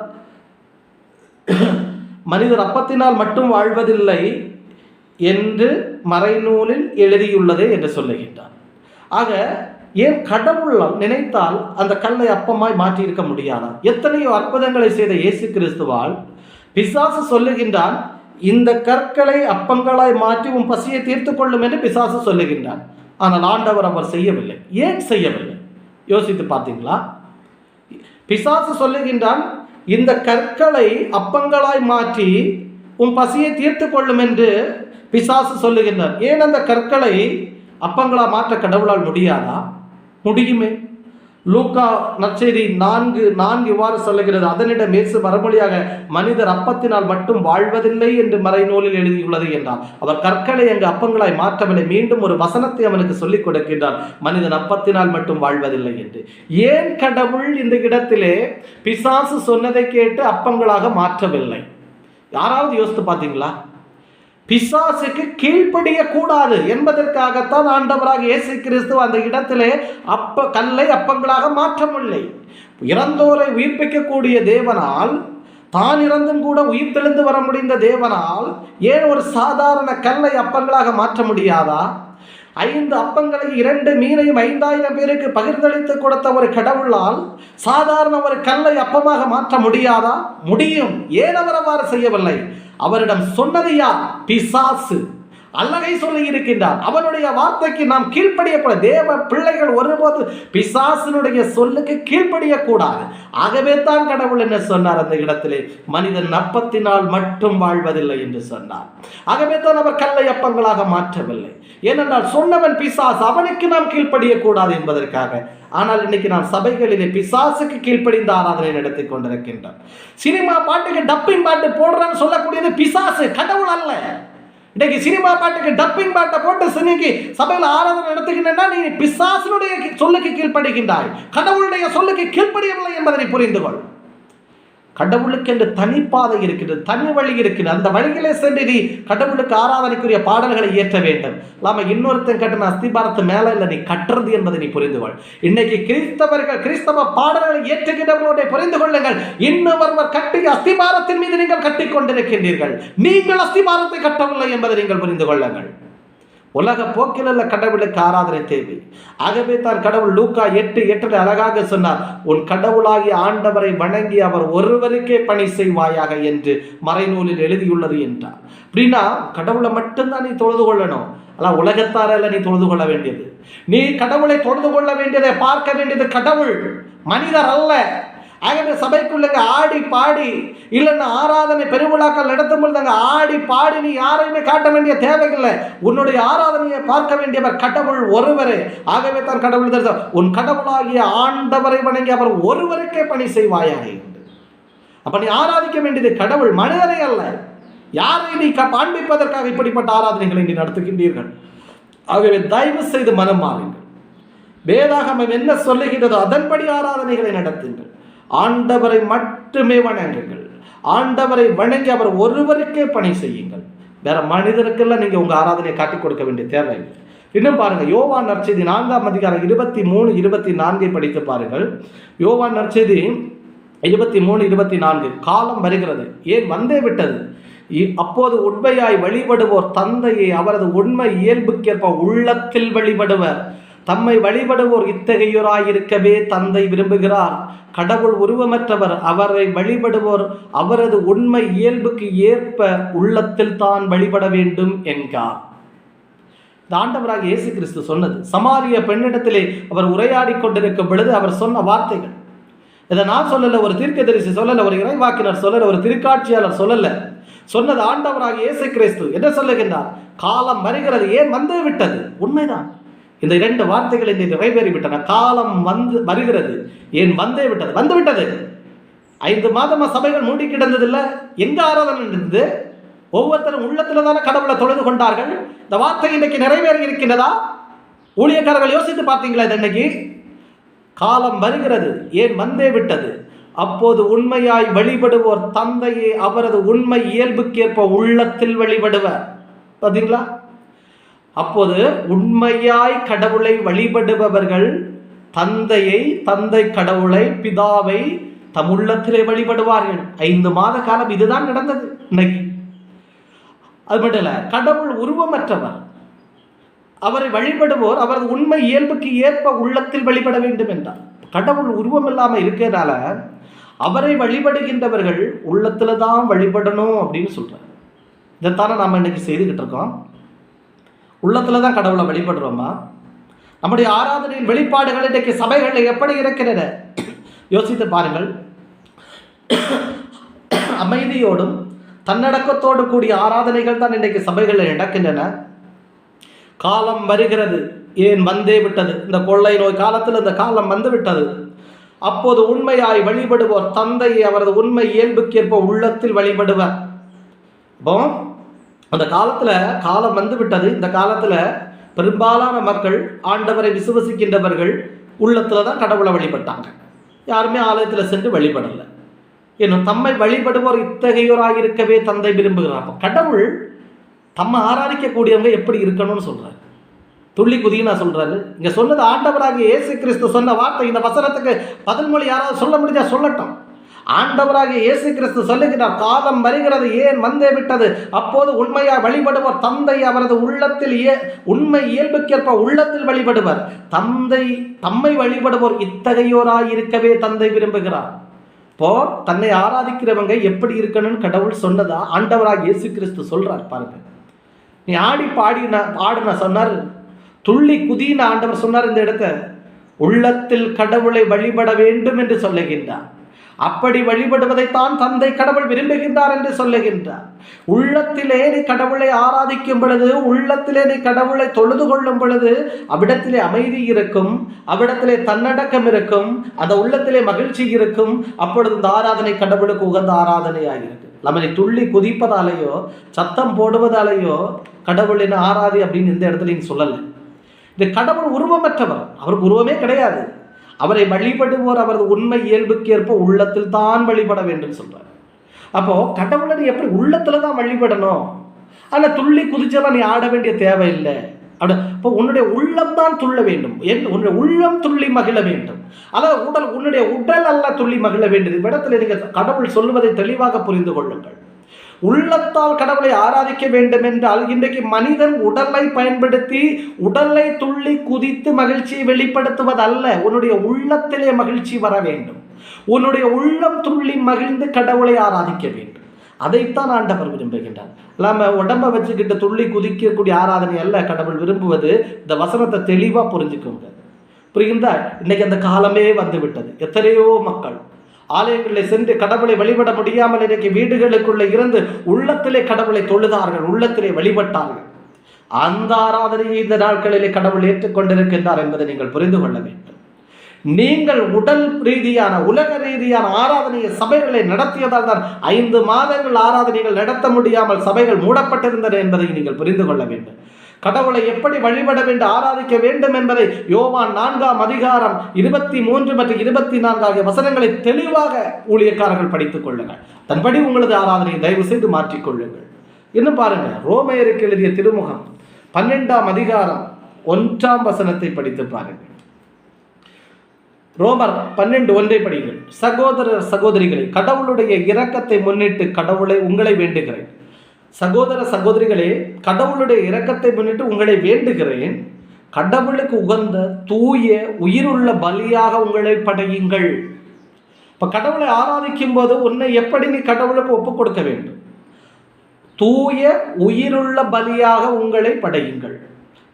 மனிதர் அப்பத்தினால் மட்டும் வாழ்வதில்லை என்று மறைநூலில் எழுதியுள்ளதே என்று சொல்லுகின்றார். ஆக ஏன் கடவுள் நினைத்தால் அந்த கல்லை அப்பமாய் மாற்றி இருக்க முடியாதா? எத்தனையோ அற்புதங்களை செய்த இயேசு கிறிஸ்துவால் பிசாசு சொல்லுகின்றான், இந்த கற்களை அப்பங்களாய் மாற்றி உன் பசியை தீர்த்து கொள்ளும் என்று பிசாசு சொல்லுகின்றான். ஆனால் ஆண்டவர் அவர் செய்யவில்லை. ஏன் செய்யவில்லை? யோசித்து பார்த்தீங்களா? பிசாசு சொல்லுகின்றான், இந்த கற்களை அப்பங்களாய் மாற்றி உன் பசியை தீர்த்து கொள்ளும் என்று பிசாசு சொல்லுகின்றார். ஏன் அந்த கற்களை அப்பங்களா மாற்ற கடவுளால் முடியாதா? முடியுமே. லூக்கா நற்செய்தி 4:4 இவ்வாறு சொல்லுகிறது, அதனிடம் இயேசு மறுமொழியாக, மனிதர் அப்பத்தினால் மட்டும் வாழ்வதில்லை என்று மறைநூலில் எழுதியுள்ளது என்றார். அவர் கற்களை அங்கு அப்பங்களாய் மாற்றவில்லை. மீண்டும் ஒரு வசனத்தை அவனுக்கு சொல்லிக் கொடுக்கின்றார், மனிதன் அப்பத்தினால் மட்டும் வாழ்வதில்லை என்று. ஏன் கடவுள் இந்த இடத்திலே பிசாசு சொன்னதை கேட்டு அப்பங்களாக மாற்றவில்லை? யாராவது யோசித்து பார்த்தீங்களா? பிசாசுக்கு கீழ்ப்படிய கூடாது என்பதற்காகத்தான் ஆண்டவராக இயேசு கிறிஸ்து அந்த இடத்திலே கல்லை அப்பங்களாக மாற்றவில்லை. இறந்தோரை உயிர்ப்பிக்கக்கூடிய தேவனால், தான் இறந்தும் கூட உயிர் தெளிந்து வர முடிந்த தேவனால் ஏன் ஒரு சாதாரண கல்லை அப்பங்களாக மாற்ற முடியாதா? 5 அப்பங்களை 2 மீனையும் 5000 பேருக்கு பகிர்ந்தளித்து கொடுத்த ஒரு கடவுளால் சாதாரண ஒரு கல்லை அப்பமாக மாற்ற முடியாதா? முடியும். ஏன் அவர் அவ்வாறு செய்யவில்லை? அவரிடம் சொன்னது யார்? பிசாசு. அல்லகை சொல்லி இருக்கின்றார். அவனுடைய வார்த்தைக்கு நாம் கீழ்ப்படியக்கூடாது. தேவ பிள்ளைகள் ஒருபோது பிசாசினுடைய சொல்லுக்கு கீழ்ப்படியக்கூடாது. ஆகவே தான் கடவுள் என்ன சொன்னார் அந்த இடத்திலே? மனிதன் அப்பத்தினால் மட்டும் வாழ்வதில்லை என்று சொன்னார். ஆகவே தான் அவர் கல்லை அப்பங்களாக மாற்றவில்லை. ஏனென்றால் சொன்னவன் பிசாசு, அவனுக்கு நாம் கீழ்ப்படியக்கூடாது என்பதற்காக. ஆனால் இன்னைக்கு நாம் சபைகளிலே பிசாசுக்கு கீழ்ப்படிந்த ஆராதனை நடத்தி கொண்டிருக்கின்றோம். சினிமா பாட்டுக்கு டப்பிங் பாட்டு போடுறான்னு சொல்லக்கூடியது பிசாசு, கடவுள் அல்ல. இன்னைக்கு சினிமா பாட்டுக்கு டப்பிங் பாட்டை போட்டு சினிக்கு சபையில் ஆராதனை நடத்துகின்றா, நீ பிசாசினுடைய சொல்லுக்கு கீழ்ப்படுகின்றாய், கடவுளுடைய சொல்லுக்கு கீழ்ப்படியவில்லை என்பதை புரிந்து கொள். கடவுளுக்கு என்று தனிப்பாதை இருக்கிறது, தனி வழி இருக்கிறது. அந்த வழியிலே சென்று நீ கடவுளுக்கு ஆராதனைக்குரிய பாடல்களை ஏற்ற வேண்டும். இல்லாம இன்னொருத்தன் கட்டின அஸ்திபாரத்து மேல இல்லை நீ கட்டுறது என்பதை நீ புரிந்து கொள். இன்னைக்கு கிறிஸ்தவ பாடல்களை ஏற்றுகின்றவர்களுடைய புரிந்து கொள்ளுங்கள், இன்னொருவர் கட்டிய அஸ்திபாரத்தின் மீது நீங்கள் கட்டிக் கொண்டிருக்கின்றீர்கள். நீங்கள் அஸ்திபாரத்தை கட்டவில்லை என்பதை நீங்கள் புரிந்து கொள்ளுங்கள். உலக போக்கில் உள்ள கடவுளுக்கு ஆராதனை தேவை. ஆகவே தான் கடவுள் லூக்கா 8:8 அழகாக சொன்னார், உன் கடவுளாகிய ஆண்டவரை வணங்கி அவர் ஒருவருக்கே பணி செய்வாயாக என்று மறைநூலில் எழுதியுள்ளது என்றார். அப்படின்னா கடவுளை மட்டும்தான் நீ தொழுது கொள்ளணும். அதான் உலகத்தாரல்ல நீ தொழுது கொள்ள வேண்டியது. நீ கடவுளை தொழுது கொள்ள வேண்டியதை பார்க்க வேண்டியது கடவுள், மனிதர் அல்ல. ஆகவே சபைக்குள்ளங்க ஆடி பாடி இல்லைன்னா ஆராதனை பெருவிழாக்கள் நடத்தும் பொழுது அங்கே ஆடி பாடி நீ யாரையுமே காட்ட வேண்டிய தேவையில்லை. உன்னுடைய ஆராதனையை பார்க்க வேண்டியவர் கடவுள் ஒருவரே. ஆகவே தான் கடவுள் தரிசனம், உன் கடவுளாகிய ஆண்டவரை வணங்கி அவர் ஒருவருக்கே பணி செய்வாயாக என்று. அப்ப நீ ஆராதிக்க வேண்டியது கடவுள், மனிதரை அல்ல. யாரை நீ காண்பிப்பதற்காக இப்படிப்பட்ட ஆராதனைகளை நீ நடத்துகின்றீர்கள்? ஆகவே தயவு செய்து மனம் மாறுங்கள். வேதாகமம் என்ன சொல்லுகிறதோ அதன்படி ஆராதனைகளை நடத்துங்கள். ஆண்டவரை மட்டுமே வணங்குங்கள். ஆண்டவரை வணங்கி அவர் ஒருவருக்கே பணி செய்யுங்கள். வேற மனிதருக்கெல்லாம் நீங்க உங்க ஆராதனையை காட்டிக் கொடுக்க வேண்டிய தேவையில்லை. இன்னும் பாருங்க, யோவான் நற்செய்தி 4ஆம் அதிகாரம் 23-24 படித்து பாருங்கள். யோவான் நற்செய்தி 23-24 காலம் வருகிறது, ஏன் வந்தே விட்டது. அப்போது உண்மையாய் வழிபடுவோர் தந்தையை அவரது உண்மை இயல்புக்கேற்ப உள்ளத்தில் வழிபடுவர். தம்மை வழிபடுவோர் இத்தகையோராயிருக்கவே தந்தை விரும்புகிறார். கடவுள் உருவமற்றவர். அவரை வழிபடுவோர் அவரது உண்மை இயல்புக்கு ஏற்ப உள்ளத்தில் தான் வழிபட வேண்டும் என்கிறார். இந்த ஆண்டவராக இயேசு கிறிஸ்து சொன்னது. சமாரிய பெண்ணிடத்திலே அவர் உரையாடி கொண்டிருக்கும் பொழுது அவர் சொன்ன வார்த்தைகள். இதை நான் சொல்லல, ஒரு தீர்க்கதரிசி சொல்லல, ஒரு இறைவாக்கினர் சொல்லல, ஒரு திருக்காட்சியாளர் சொல்லல. சொன்னது ஆண்டவராக இயேசு கிறிஸ்து. என்ன சொல்லுகின்றார்? காலம் வருகிறது, ஏன் வந்து விட்டது. உண்மைதான். இந்த 2 வார்த்தைகள் இன்று நிறைவேறிவிட்டன. காலம் வருகிறது, ஏன் வந்தே விட்டது. வந்து விட்டது. 5 மாதமா சபைகள் மூடி கிடந்தது இல்லை. எங்க ஆராதனை இருந்தது? ஒவ்வொருத்தரும் உள்ளத்துல தானே கடவுளை தொழுது கொண்டார்கள். இந்த வார்த்தை இன்னைக்கு நிறைவேறி இருக்கின்றதா? ஊழியக்காரர்கள் யோசித்து பார்த்தீங்களா? இது இன்னைக்கு காலம் வருகிறது, ஏன் வந்தே விட்டது. அப்போது உண்மையாய் வழிபடுவோர் தந்தையை அவரது உண்மை இயல்புக்கேற்ப உள்ளத்தில் வழிபடுவர். பார்த்தீங்களா? அப்போது உண்மையாய் கடவுளை வழிபடுபவர்கள் தந்தை கடவுளை, பிதாவை தம் உள்ளத்திலே வழிபடுவார்கள். 5 மாத காலம் இதுதான் நடந்தது. இன்னைக்கு அது மட்டும் இல்ல, கடவுள் உருவமற்றவர். அவரை வழிபடுவோர் அவரது உண்மை இயல்புக்கு ஏற்ப உள்ளத்தில் வழிபட வேண்டும் என்றார். கடவுள் உருவம் இல்லாமல் இருக்கிறதால அவரை வழிபடுகின்றவர்கள் உள்ளத்துல தான் வழிபடணும் அப்படின்னு சொல்றாரு. இதைத்தானே நாம இன்னைக்கு செய்துகிட்டு இருக்கோம். உள்ளத்துல தான் கடவுளை வழிபடுறோமா? நம்முடைய ஆராதனையின் வெளிப்பாடுகள் இன்றைக்கு சபைகளில் எப்படி இருக்கிறது யோசித்து பாருங்கள். அமைதியோடும் தன்னடக்கத்தோடு கூடிய ஆராதனைகள் தான் இன்றைக்கு சபைகளில் நடக்கின்றன. காலம் வருகிறது, ஏன் வந்தே விட்டது. இந்த கொள்ளை நோய் காலத்தில் இந்த காலம் வந்து விட்டது. அப்போது உண்மையாய் வழிபடுவோர் தந்தையை அவரது உண்மை இயல்புக்கேற்ப உள்ளத்தில் வழிபடுவர். அப்போ அந்த காலத்தில் காலம் வந்து விட்டது. இந்த காலத்தில் பெரும்பாலான மக்கள் ஆண்டவரை விசுவசிக்கின்றவர்கள் உள்ளத்தில் தான் கடவுளை வழிபட்டாங்க. யாருமே ஆலயத்தில் சென்று வழிபடலை. இன்னும் தம்மை வழிபடுவோர் இத்தகையோராக இருக்கவே தந்தை விரும்புகிறார். கடவுள் தம்மை ஆராதிக்கக்கூடியவங்க எப்படி இருக்கணும்னு சொல்றாரு. துள்ளி குதின்னு சொல்றாரு. இங்க சொன்னது ஆண்டவராக இயேசு கிறிஸ்து சொன்ன வார்த்தை. இந்த வசனத்துக்கு பதில் மொழி யாராவது சொல்ல முடிஞ்சா சொல்லட்டும். ஆண்டவராக இயேசு கிறிஸ்து சொல்லுகிறார், காலம் வருகிறது, ஏன் வந்தே விட்டது. அப்போது உண்மையா வழிபடுவோர் தந்தை அவரது உள்ளத்தில் உண்மை இயல்புக்கேற்ப உள்ளத்தில் வழிபடுவர். தம்மை வழிபடுவோர் இத்தகையோராய் இருக்கவே தந்தை விரும்புகிறார். இப்போ தன்னை ஆராதிக்கிறவங்க எப்படி இருக்கணும்னு கடவுள் சொன்னதா ஆண்டவராக இயேசு கிறிஸ்து சொல்றார். பாருங்க, நீ ஆடி பாடின சொன்னார், துள்ளி குதின்னு ஆண்டவர் சொன்னார். இந்த இடத்த உள்ளத்தில் கடவுளை வழிபட வேண்டும் என்று சொல்லுகின்றார். அப்படி வழிபடுவதைத்தான் தந்தை கடவுள் விரும்புகின்றார் என்று சொல்லுகின்றார். உள்ளத்திலே நீ கடவுளை ஆராதிக்கும் பொழுது, உள்ளத்திலே நீ கடவுளை தொழுது கொள்ளும் பொழுது அவ்விடத்திலே அமைதி இருக்கும், அவ்விடத்திலே தன்னடக்கம் இருக்கும், அந்த உள்ளத்திலே மகிழ்ச்சி இருக்கும். அப்பொழுது இந்த ஆராதனை கடவுளுக்கு உகந்த ஆராதனையாகிறது. நம்மளை துள்ளி குதிப்பதாலேயோ சத்தம் போடுவதாலேயோ கடவுளின் ஆராதி அப்படின்னு இந்த இடத்துல நீங்க சொல்லலை. இந்த கடவுள் உருவமற்றவர், அவருக்கு உருவமே கிடையாது. அவரை வழிபடுவோர் அவரது உண்மை இயல்புக்கேற்ப உள்ளத்தில் தான் வழிபட வேண்டும் சொல்றார். அப்போ கடவுளை நீ எப்படி உள்ளத்துல தான் வழிபடணும். ஆனா துள்ளி குதிச்செல்லாம் நீ ஆட வேண்டிய தேவையில்லை. அப்படி இப்போ உன்னுடைய உள்ளம் தான் துள்ள வேண்டும். உன்னுடைய உள்ளம் துள்ளி மகிழ வேண்டும். அதாவது உன்னுடைய உடல் அல்ல துள்ளி மகிழ வேண்டியது. இடத்துல நீங்க கடவுள் சொல்லுவதை தெளிவாக புரிந்து கொள்ளுங்கள். உள்ளத்தால் கடவுளை ஆராதிக்க வேண்டும் என்றால் இன்றைக்கு மனிதன் உடலை பயன்படுத்தி உடலை துள்ளி குதித்து மகிழ்ச்சியை வெளிப்படுத்துவதல்ல. உன்னுடைய உள்ளத்திலே மகிழ்ச்சி வர வேண்டும். உன்னுடைய உள்ளம் துள்ளி மகிழ்ந்து கடவுளை ஆராதிக்க வேண்டும். அதைத்தான் ஆண்டவர் விரும்புகின்றார். இல்லாம உடம்பை வச்சுக்கிட்டு துள்ளி குதிக்கக்கூடிய ஆராதனை அல்ல கடவுள் விரும்புவது. இந்த வசனத்தை தெளிவா புரிஞ்சுக்கோங்க. புரியுதா? இன்னைக்கு அந்த காலமே வந்து விட்டது. எத்தனையோ மக்கள் ஆலயங்களில் சென்று கடவுளை வழிபட முடியாமல் இன்னைக்கு வீடுகளுக்குள்ளே இருந்து உள்ளத்திலே கடவுளை தொழுதார்கள், உள்ளத்திலே வழிபட்டார்கள். அந்த ஆராதனையை இந்த நாட்களிலே கடவுள் ஏற்றுக்கொண்டிருக்கின்றார் என்பதை நீங்கள் புரிந்து கொள்ள வேண்டும். நீங்கள் உடல் ரீதியான உலக ரீதியான ஆராதனையை சபைகளை நடத்தியதால் தான் 5 மாதங்கள் ஆராதனைகள் நடத்த முடியாமல் சபைகள் மூடப்பட்டிருந்தன என்பதை நீங்கள் புரிந்து கொள்ள வேண்டும். கடவுளை எப்படி வழிபட வேண்டும், ஆராதிக்க வேண்டும் என்பதை யோவான் 4ஆம் அதிகாரம் 23 மற்றும் 24 ஆகிய வசனங்களை தெளிவாக ஊழியக்காரர்கள் படித்துக் கொள்ளுங்கள். தன்படி உங்களது ஆராதனையை தயவு செய்து மாற்றிக்கொள்ளுங்கள். இன்னும் பாருங்க, ரோமையருக்கு எழுதிய திருமுகம் 12ஆம் அதிகாரம் 1ஆம் வசனத்தை படித்து பாருங்கள். ரோமர் 12:1 படிங்கள். சகோதரர் சகோதரிகளை, கடவுளுடைய இரக்கத்தை முன்னிட்டு கடவுளை உங்களை வேண்டுகிறேன். சகோதர சகோதரிகளே, கடவுளுடைய இரக்கத்தை முன்னிட்டு உங்களை வேண்டுகிறேன், கடவுளுக்கு உகந்த தூய உயிருள்ள பலியாக உங்களை படையுங்கள். இப்போ கடவுளை ஆராதிக்கும் போது உன்னை எப்படி நீ கடவுளுக்கு ஒப்புக் கொடுக்க வேண்டும்? தூய உயிருள்ள பலியாக உங்களை படையுங்கள்.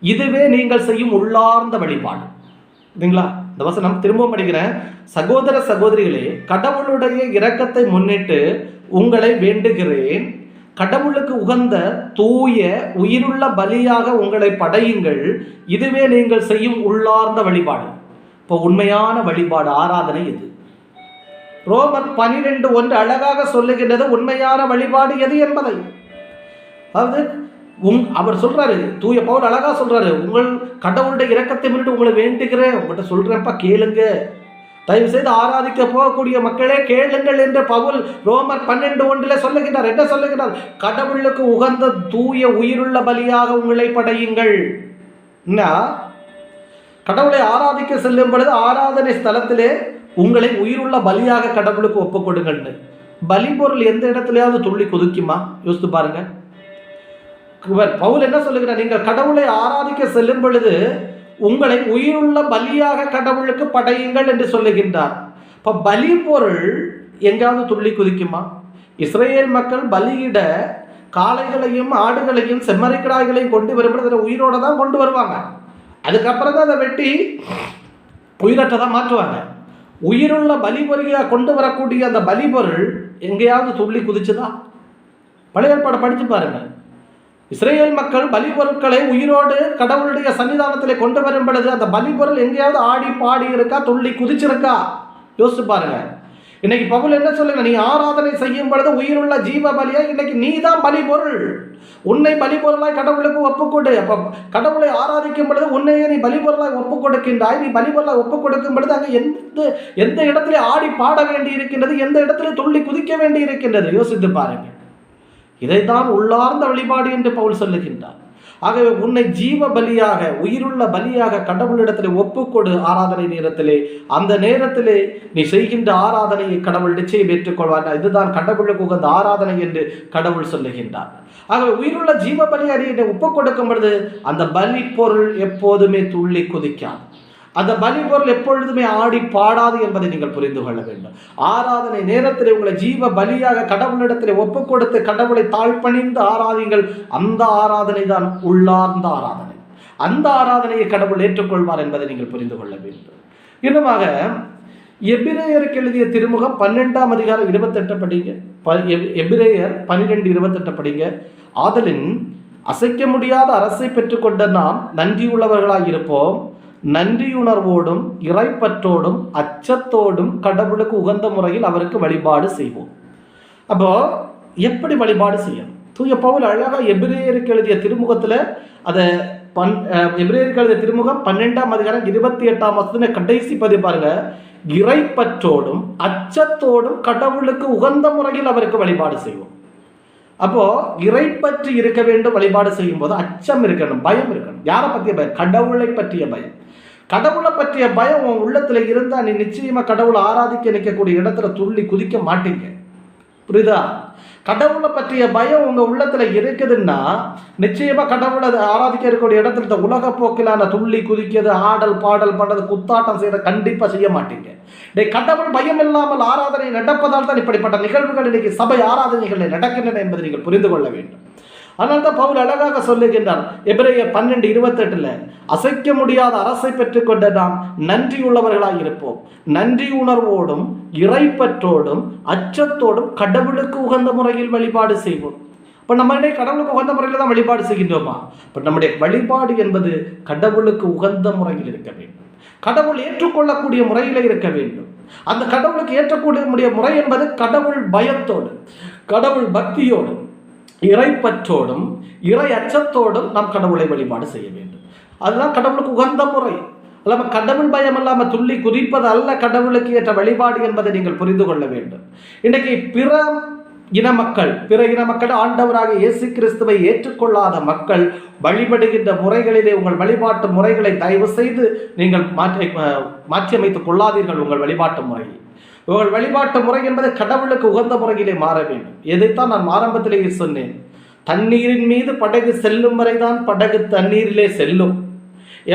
இதுவே நீங்கள் செய்யும் உள்ளார்ந்த வழிபாடு. இல்லைங்களா? இந்த வசனம் திரும்பவும் படிக்கிறேன். சகோதர சகோதரிகளே, கடவுளுடைய இரக்கத்தை முன்னிட்டு உங்களை வேண்டுகிறேன், கடவுளுக்கு உகந்த தூய உயிருள்ள பலியாக உங்களை படையுங்கள். இதுவே நீங்கள் செய்யும் உள்ளார்ந்த வழிபாடு. இப்போ உண்மையான வழிபாடு, ஆராதனை எது? ரோமர் 12:1 அழகாக சொல்லுகின்றது உண்மையான வழிபாடு எது என்பதை. அதாவது அவர் சொல்றாரு, தூய பவுல் அழகா சொல்றாரு, உங்கள் கடவுளுடைய இரக்கத்தை முன்னிட்டு உங்களை வேண்டுகிறேன், உங்கள்கிட்ட சொல்றேன்ப்பா கேளுங்க, தயவு செய்து ஆராதிக்க போகக்கூடிய மக்களே கேளுங்கள் என்று பவுல் ரோமர் 12:1 சொல்லுகிறார். என்ன சொல்லுகிறார்? கடவுளுக்கு உகந்த தூய உயிருள்ள பலியாக உங்களை படையுங்கள். கடவுளை ஆராதிக்க செல்லும் பொழுது ஆராதனை ஸ்தலத்திலே உங்களை உயிருள்ள பலியாக கடவுளுக்கு ஒப்புக் கொடுங்கள். பலி பொருள் எந்த இடத்துலயாவது துள்ளி குதிக்குமா? யோசித்து பாருங்க. பவுல் என்ன சொல்லுகிறார்? நீங்கள் கடவுளை ஆராதிக்க செல்லும் பொழுது உங்களை உயிருள்ள பலியாக கடவுளுக்கு படையுங்கள் என்று சொல்லுகின்றார். இப்போ பலி பொருள் எங்காவது துள்ளி குதிக்குமா? இஸ்ரேல் மக்கள் பலியிட காளைகளையும் ஆடுகளையும் செம்மறிக்கிடாய்களையும் கொண்டு வரும்பொழுது உயிரோட தான் கொண்டு வருவாங்க. அதுக்கப்புறம் தான் அதை வெட்டி உயிரற்றதான் மாற்றுவாங்க. உயிருள்ள பலி பொருளாக கொண்டு வரக்கூடிய அந்த பலி பொருள் எங்கேயாவது துள்ளி குதிச்சுதான்? பழைய ஏற்பாடை படித்து பாருங்க. இஸ்ரேல் மக்கள் பலி பொருட்களை உயிரோடு கடவுளுடைய சன்னிதானத்தில் கொண்டு வரும் பொழுது அந்த பலி பொருள் எங்கேயாவது ஆடி பாடி இருக்கா, துள்ளி குதிச்சிருக்கா? யோசிச்சு பாருங்க. இன்னைக்கு பவுல் என்ன சொல்லுங்க? நீ ஆராதனை செய்யும் பொழுது உயிருள்ள ஜீவ பலியா இன்னைக்கு நீ தான் பலி பொருள். உன்னை பலி பொருளாய் கடவுளுக்கு ஒப்புக்கொடு. அப்ப கடவுளை ஆராதிக்கும் பொழுது உன்னையே நீ பலி பொருளாய் ஒப்புக் கொடுக்கின்றாய். நீ பலி பொருளாய் ஒப்புக் கொடுக்கும் பொழுது அங்கே எந்த இடத்துல ஆடி பாட வேண்டி இருக்கின்றது, எந்த இடத்துல துள்ளி குதிக்க வேண்டி இருக்கின்றது? யோசித்து பாருங்க. இதைத்தான் உள்ளார்ந்த வழிபாடு என்று பவுல் சொல்லுகின்றார். ஆகவே உன்னை ஜீவ பலியாக உயிருள்ள பலியாக கடவுளிடத்திலே ஒப்புக்கொடு. ஆராதனை நேரத்திலே அந்த நேரத்திலே நீ செய்கின்ற ஆராதனையை கடவுள் நிச்சயம் ஏற்றுக்கொள்வார். இதுதான் கடவுளுக்கு உகந்த ஆராதனை என்று கடவுள் சொல்லுகின்றார். ஆகவே உயிருள்ள ஜீவ பலி அறியை ஒப்புக் கொடுக்கும் பொழுது அந்த பலி பொருள் எப்போதுமே துள்ளி குதிக்காது. அந்த பலி பொருள் எப்பொழுதுமே ஆடி பாடாது என்பதை நீங்கள் புரிந்து கொள்ள வேண்டும். ஆராதனை நேரத்தில் உங்களை ஜீவ பலியாக கடவுளிடத்தில் ஒப்புக் கொடுத்து கடவுளை தாழ்பணிந்து ஆராதிங்கள். அந்த ஆராதனை தான் உள்ளார்ந்த ஆராதனை. அந்த ஆராதனையை கடவுள் ஏற்றுக்கொள்வார் என்பதை நீங்கள் புரிந்து கொள்ள வேண்டும். இன்னுமாக எபிரேயருக்கு எழுதிய திருமுகம் 12ஆம் அதிகாரம் 28 படிங்க. எபிரேயர் 12:28 படிங்க. ஆதலின் அசைக்க முடியாத அரசை பெற்றுக்கொண்ட நாம் நன்றியுள்ளவர்களாக இருப்போம். நன்றியுணர்வோடும் இறைப்பற்றோடும் அச்சத்தோடும் கடவுளுக்கு உகந்த முறையில் அவருக்கு வழிபாடு செய்வோம். அப்போ எப்படி வழிபாடு செய்யணும்? தூய பவுல் அழகாக எபிரேயருக்கு எழுதிய திருமுகத்தில் அதை எபிரேயருக்கு எழுதிய திருமுகம் 12ஆம் அதிகாரம் 28ஆம் வசனத்தின் கடைசி பதி பாருங்க. இறைப்பற்றோடும் அச்சத்தோடும் கடவுளுக்கு உகந்த முறையில் அவருக்கு வழிபாடு செய்வோம். அப்போ இறைப்பற்றி இருக்க வேண்டும். வழிபாடு செய்யும் போது அச்சம் இருக்கணும், பயம் இருக்கணும். யாரை பற்றிய பயம்? கடவுளை பற்றிய பயம். கடவுளை பற்றிய பயம் உன் உள்ளத்துல இருந்தா நீ நிச்சயமா கடவுளை ஆராதிக்க நிற்கக்கூடிய இடத்துல துள்ளி குதிக்க மாட்டீங்க. புரியுதா? கடவுளை பற்றிய பயம் உங்க உள்ளத்துல இருக்குதுன்னா நிச்சயமா கடவுளை ஆராதிக்க இருக்கக்கூடிய இடத்துல இந்த உலக போக்கிலான துள்ளி குதிக்கிறது, ஆடல் பாடல் பண்றது, குத்தாட்டம் செய்யறது கண்டிப்பா செய்ய மாட்டீங்க. கடவுள் பயம் இல்லாமல் ஆராதனை நடப்பதால் தான் இப்படிப்பட்ட நிகழ்வுகள் இன்னைக்கு சபை ஆராதனைகள் நடக்கின்றன என்பதை நீங்கள் புரிந்து கொள்ள வேண்டும். அதனால தான் பவுல் அழகாக சொல்லுகின்றார் எபிரேயர் 12:28 அசைக்க முடியாத அரசை பெற்றுக்கொண்ட நாம் நன்றியுள்ளவர்களாக இருப்போம். நன்றி உணர்வோடும் இறைப்பற்றோடும் அச்சத்தோடும் கடவுளுக்கு உகந்த முறையில் வழிபாடு செய்வோம். இப்போ நம்ம கடவுளுக்கு உகந்த முறையில் தான் வழிபாடு செய்கின்றோமா? இப்போ நம்முடைய வழிபாடு என்பது கடவுளுக்கு உகந்த முறையில் இருக்க வேண்டும். கடவுள் ஏற்றுக்கொள்ளக்கூடிய முறையில் இருக்க வேண்டும். அந்த கடவுளுக்கு ஏற்றக்கூடிய முறை என்பது கடவுள் பயத்தோடு, கடவுள் பக்தியோடும், இறைப்பற்றோடும், இறை அச்சத்தோடும் நாம் கடவுளை வழிபாடு செய்ய வேண்டும். அதுதான் கடவுளுக்கு உகந்த முறை. அல்லாமல் கடவுள் பயம் இல்லாமல் துள்ளி குதிப்பது அல்ல கடவுளுக்கு ஏற்ற வழிபாடு என்பதை நீங்கள் புரிந்து கொள்ள வேண்டும். இன்றைக்கு பிற இன மக்கள் ஆண்டவராக இயேசு கிறிஸ்துவை ஏற்றுக்கொள்ளாத மக்கள் வழிபடுகின்ற முறைகளிலே உங்கள் வழிபாட்டு முறைகளை தயவு செய்து நீங்கள் மாற்றியமைத்துக் கொள்ளாதீர்கள். உங்கள் வழிபாட்டு முறையை, உங்கள் வழிபாட்டு முறை என்பது கடவுளுக்கு உகந்த முறையிலே மாற வேண்டும். எதைத்தான் நான் ஆரம்பத்திலேயே சொன்னேன், தண்ணீரின் மீது படகு செல்லும் வரைதான் படகு தண்ணீரிலே செல்லும்.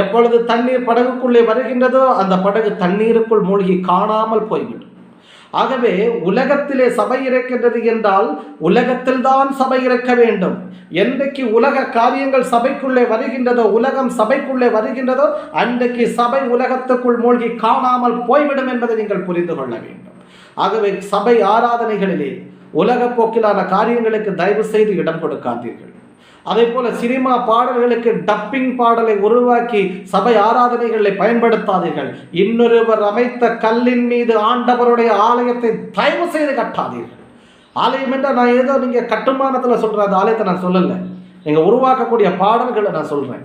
எப்பொழுது தண்ணீர் படகுக்குள்ளே வருகின்றதோ அந்த படகு தண்ணீருக்குள் மூழ்கி காணாமல் போய்விடும். ஆகவே உலகத்திலே சபை இருக்கின்றது என்றால் உலகத்தில் தான் சபை இருக்க வேண்டும். என்றைக்கு உலக காரியங்கள் சபைக்குள்ளே வருகின்றதோ, உலகம் சபைக்குள்ளே வருகின்றதோ, அன்றைக்கு சபை உலகத்துக்குள் மூழ்கி காணாமல் போய்விடும் என்பதை நீங்கள் புரிந்து கொள்ள வேண்டும். ஆகவே சபை ஆராதனைகளிலே உலக போக்கிலான காரியங்களுக்கு தயவு செய்து இடம் கொடுக்காதீர்கள். அதே போல சினிமா பாடல்களுக்கு டப்பிங் பாடலை உருவாக்கி சபை ஆராதனைகளை பயன்படுத்தாதீர்கள். இன்னொருவர் அமைத்த கல்லின் மீது ஆண்டவருடைய ஆலயத்தை தயவு செய்து கட்டாதீர்கள். ஆலயம் என்றால் நான் ஏதோ நீங்கள் கட்டுமானத்தில் சொல்கிற அந்த ஆலயத்தை நான் சொல்லலை, நீங்கள் உருவாக்கக்கூடிய பாடல்களை நான் சொல்கிறேன்.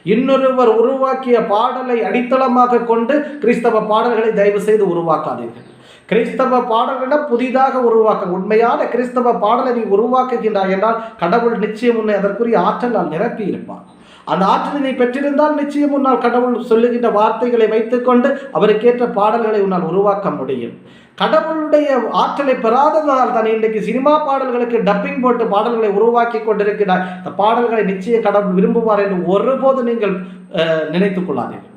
இன்னொருவர் உருவாக்கிய பாடலை அடித்தளமாக கொண்டு கிறிஸ்தவ பாடல்களை தயவு செய்து உருவாக்காதீர்கள். கிறிஸ்தவ பாடல்களை புதிதாக உருவாக்க, உண்மையான கிறிஸ்தவ பாடலை நீ உருவாக்குகின்றாய் என்றால் கடவுள் நிச்சயம் உன்னை அதற்குரிய ஆற்றலால் நிரப்பி இருப்பார். அந்த ஆற்றலை நீ பெற்றிருந்தால் நிச்சயம் உன்னால் கடவுள் சொல்லுகின்ற வார்த்தைகளை வைத்துக்கொண்டு அவருக்கேற்ற பாடல்களை உன்னால் உருவாக்க முடியும். கடவுளுடைய ஆற்றலை பெறாததால் தான் இன்றைக்கு சினிமா பாடல்களுக்கு டப்பிங் போட்டு பாடல்களை உருவாக்கி கொண்டிருக்கிறார். இந்த பாடல்களை நிச்சயம் கடவுள் விரும்புவார் என்று ஒருபோது நீங்கள் நினைத்துக் கொள்ளாதீர்கள்.